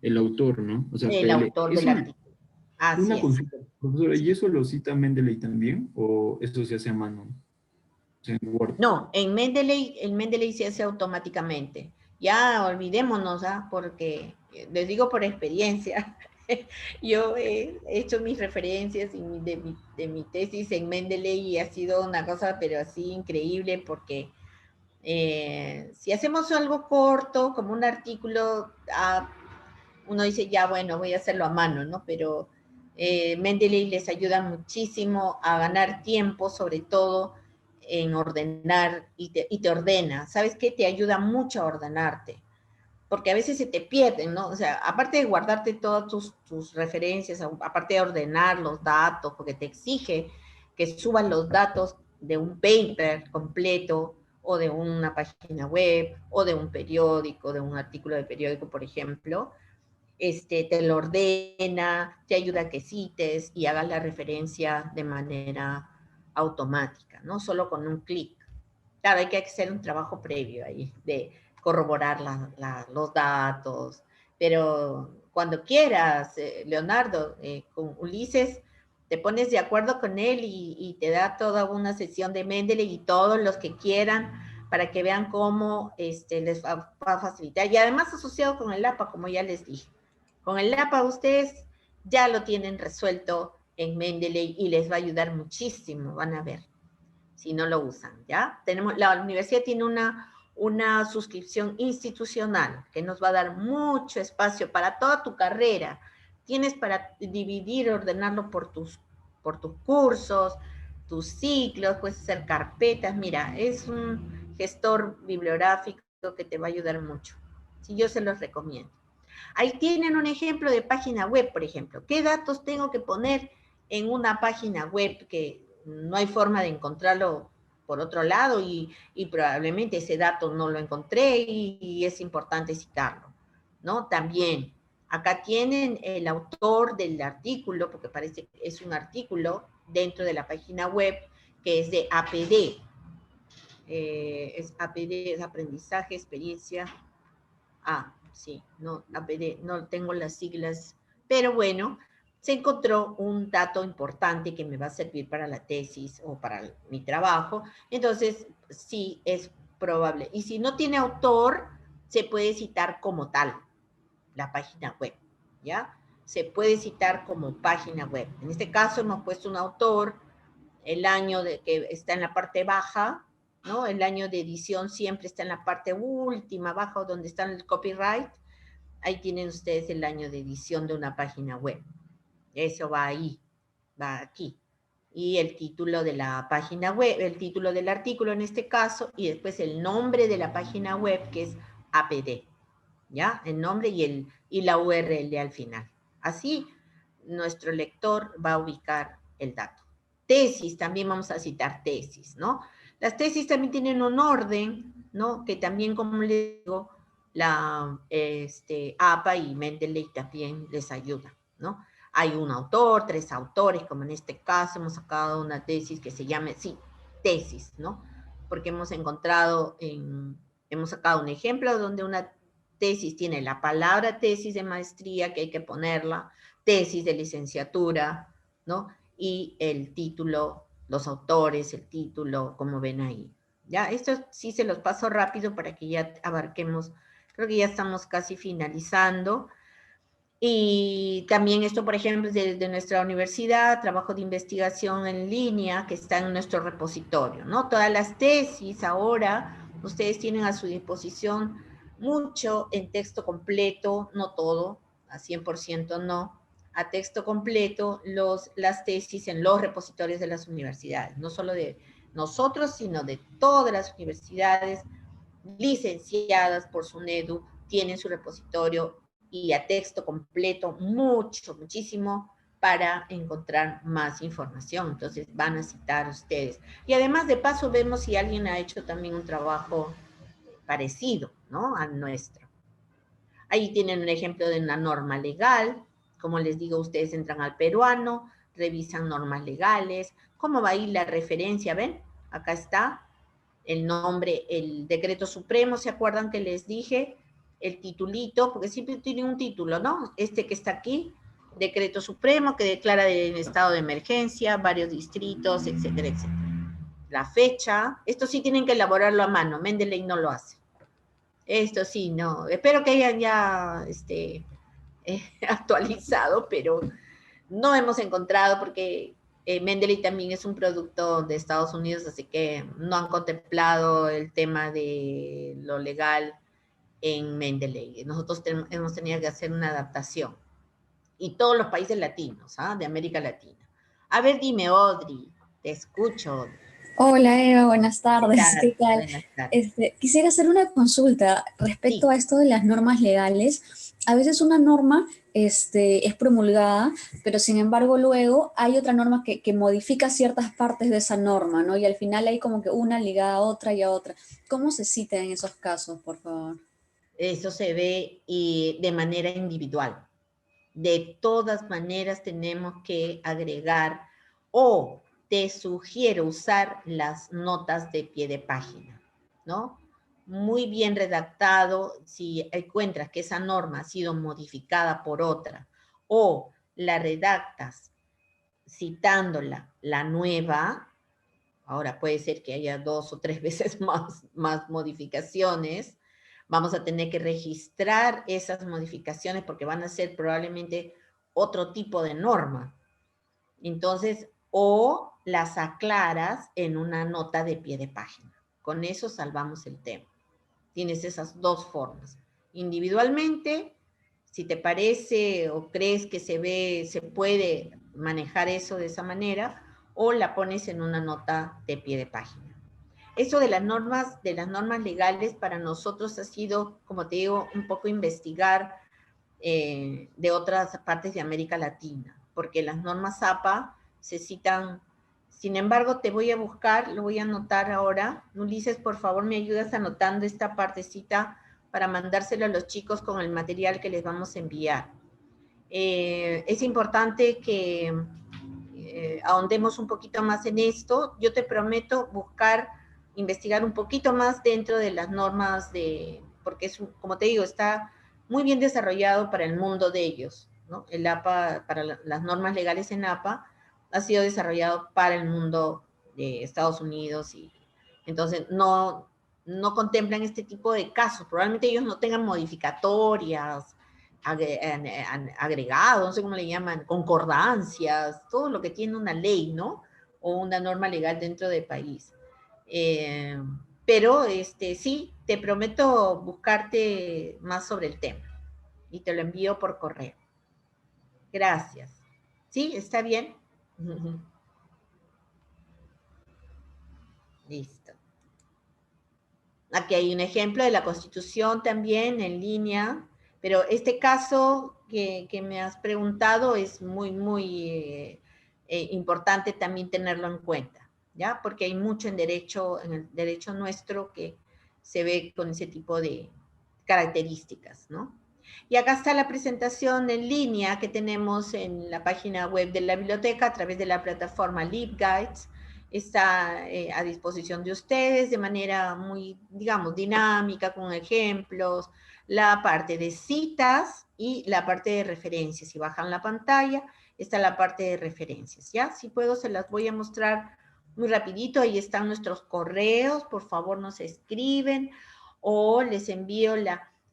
el autor, ¿no? O sea, El autor del artículo. Así una es. consulta, profesora, ¿y eso lo cita Mendeley también? ¿O eso se hace a mano? O sea, en Word. No, en Mendeley se hace automáticamente. Ya olvidémonos, ¿ah? Porque les digo por experiencia, yo he hecho mis referencias de mi tesis en Mendeley y ha sido una cosa, pero así increíble, porque si hacemos algo corto, como un artículo, uno dice, ya bueno, voy a hacerlo a mano, ¿no? Pero Mendeley les ayuda muchísimo a ganar tiempo, sobre todo en ordenar, y te ordena. ¿Sabes qué? Te ayuda mucho a ordenarte, porque a veces se te pierden, ¿no? O sea, aparte de guardarte todas tus referencias, aparte de ordenar los datos, porque te exige que subas los datos de un paper completo, o de una página web, o de un periódico, de un artículo de periódico, por ejemplo, te lo ordena, te ayuda a que cites y hagas la referencia de manera automática, ¿no? Solo con un clic. Claro, hay que hacer un trabajo previo ahí de corroborar los datos, pero cuando quieras, Leonardo, con Ulises, te pones de acuerdo con él y te da toda una sesión de Mendeley y todos los que quieran para que vean cómo les va a facilitar. Y además asociado con el APA, como ya les dije. Con el APA ustedes ya lo tienen resuelto en Mendeley y les va a ayudar muchísimo, van a ver, si no lo usan, ¿ya? La universidad tiene una suscripción institucional que nos va a dar mucho espacio para toda tu carrera. Tienes para dividir, ordenarlo por tus cursos, tus ciclos, puedes hacer carpetas. Mira, es un gestor bibliográfico que te va a ayudar mucho. Sí, yo se los recomiendo. Ahí tienen un ejemplo de página web, por ejemplo. ¿Qué datos tengo que poner en una página web que no hay forma de encontrarlo por otro lado y probablemente ese dato no lo encontré y es importante citarlo, ¿no? También, acá tienen el autor del artículo, porque parece que es un artículo dentro de la página web que es de APD. Es APD, es aprendizaje, experiencia. Sí, no, APD, no tengo las siglas, pero bueno, se encontró un dato importante que me va a servir para la tesis o para mi trabajo, entonces sí es probable. Y si no tiene autor, se puede citar como tal la página web, ¿ya? Se puede citar como página web. En este caso hemos puesto un autor, el año que está en la parte baja, ¿no? El año de edición siempre está en la parte última, abajo, donde está el copyright. Ahí tienen ustedes el año de edición de una página web. Eso va ahí, va aquí. Y el título de la página web, el título del artículo en este caso, y después el nombre de la página web, que es APD, ¿ya? El nombre y la URL al final. Así, nuestro lector va a ubicar el dato. Tesis, también vamos a citar tesis, ¿no? Las tesis también tienen un orden, ¿no? Que también, como les digo, la APA y Mendeley también les ayuda, ¿no? Hay un autor, 3 autores, como en este caso hemos sacado una tesis que se llame, sí, tesis, ¿no? Porque hemos encontrado, hemos sacado un ejemplo donde una tesis tiene la palabra tesis de maestría, que hay que ponerla, tesis de licenciatura, ¿no? Y el título, los autores, el título, como ven ahí. Ya, esto sí se los paso rápido para que ya abarquemos, creo que ya estamos casi finalizando. Y también esto, por ejemplo, es de nuestra universidad, trabajo de investigación en línea que está en nuestro repositorio, ¿no? Todas las tesis ahora, ustedes tienen a su disposición mucho en texto completo, no todo, a 100% no, a texto completo las tesis en los repositorios de las universidades, no solo de nosotros, sino de todas las universidades licenciadas por SUNEDU, tienen su repositorio y a texto completo, muchísimo, para encontrar más información. Entonces van a citar ustedes. Y además, de paso, vemos si alguien ha hecho también un trabajo parecido, ¿no? Al nuestro. Ahí tienen un ejemplo de una norma legal. Como les digo, ustedes entran al peruano, revisan normas legales. ¿Cómo va a ir la referencia? ¿Ven? Acá está el nombre, el decreto supremo, ¿se acuerdan que les dije? el titulito, porque siempre tiene un título, ¿no? Este que está aquí, Decreto Supremo que declara el estado de emergencia, varios distritos, etcétera, etcétera. La fecha, esto sí tienen que elaborarlo a mano, Mendeley no lo hace. Esto sí, no, espero que hayan ya actualizado, pero no hemos encontrado porque Mendeley también es un producto de Estados Unidos, así que no han contemplado el tema de lo legal en Mendeley. Nosotros hemos tenido que hacer una adaptación. Y todos los países latinos, de América Latina. A ver, dime, Audrey, te escucho. Hola Eva, buenas tardes. ¿Qué tal? Buenas tardes. Quisiera hacer una consulta respecto Sí. a esto de las normas legales. A veces una norma es promulgada, pero sin embargo luego hay otra norma que modifica ciertas partes de esa norma, ¿no? Y al final hay como que una ligada a otra y a otra. ¿Cómo se cita en esos casos, por favor? Eso se ve de manera individual. De todas maneras tenemos que agregar o te sugiero usar las notas de pie de página, ¿no? Muy bien redactado, si encuentras que esa norma ha sido modificada por otra o la redactas citándola, la nueva, ahora puede ser que haya 2 o 3 veces más modificaciones, vamos a tener que registrar esas modificaciones porque van a ser probablemente otro tipo de norma. Entonces, o las aclaras en una nota de pie de página. Con eso salvamos el tema. Tienes esas dos formas. Individualmente, si te parece o crees que se puede manejar eso de esa manera, o la pones en una nota de pie de página. Eso de las normas legales para nosotros ha sido, como te digo, un poco investigar de otras partes de América Latina, porque las normas APA se citan. Sin embargo, te voy a buscar, lo voy a anotar ahora. Ulises, por favor, me ayudas anotando esta partecita para mandárselo a los chicos con el material que les vamos a enviar. Es importante que ahondemos un poquito más en esto. Yo te prometo investigar un poquito más dentro de las normas porque es, como te digo, está muy bien desarrollado para el mundo de ellos, ¿no? El APA, para las normas legales en APA, ha sido desarrollado para el mundo de Estados Unidos y entonces no contemplan este tipo de casos. Probablemente ellos no tengan modificatorias, agregados, no sé cómo le llaman, concordancias, todo lo que tiene una ley, ¿no? O una norma legal dentro del país. Pero sí, te prometo buscarte más sobre el tema y te lo envío por correo. Gracias. ¿Sí? ¿Está bien? Listo. Aquí hay un ejemplo de la Constitución también en línea, pero este caso que me has preguntado es muy importante también tenerlo en cuenta, ¿ya? Porque hay mucho en el derecho nuestro que se ve con ese tipo de características, ¿no? Y acá está la presentación en línea que tenemos en la página web de la biblioteca a través de la plataforma LibGuides. Está a disposición de ustedes de manera muy, digamos, dinámica, con ejemplos, la parte de citas y la parte de referencias. Si bajan la pantalla, está la parte de referencias, ¿ya? Si puedo, se las voy a mostrar muy rapidito. Ahí están nuestros correos, por favor nos escriben o les envío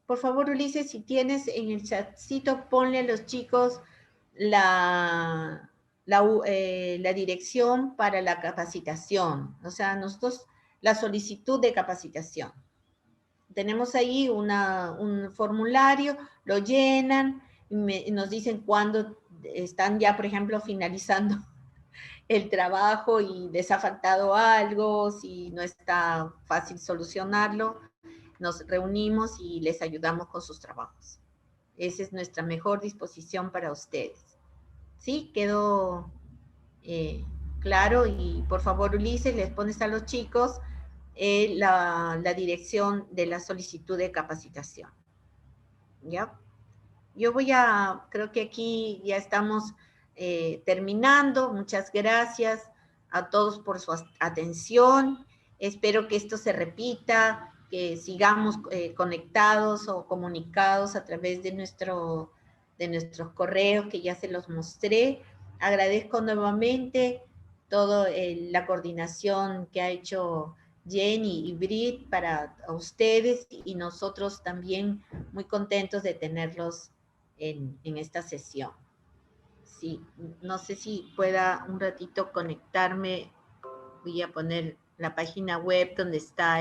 Por favor, Ulises, si tienes en el chatcito, ponle a los chicos la dirección para la capacitación, o sea, nosotros la solicitud de capacitación. Tenemos ahí un formulario, lo llenan, y nos dicen cuándo están ya, por ejemplo, finalizando el trabajo y les ha faltado algo, si no está fácil solucionarlo, nos reunimos y les ayudamos con sus trabajos. Esa es nuestra mejor disposición para ustedes. ¿Sí? ¿Quedó claro? Y por favor, Ulises, les pones a los chicos la dirección de la solicitud de capacitación. ¿Ya? Yo creo que aquí ya estamos terminando. Muchas gracias a todos por su atención. Espero que esto se repita que sigamos conectados o comunicados a través de nuestros correos que ya se los mostré. Agradezco nuevamente toda la coordinación que ha hecho Jenny y Brit para ustedes, y nosotros también muy contentos de tenerlos en esta sesión. Sí, no sé si pueda un ratito conectarme. Voy a poner la página web donde está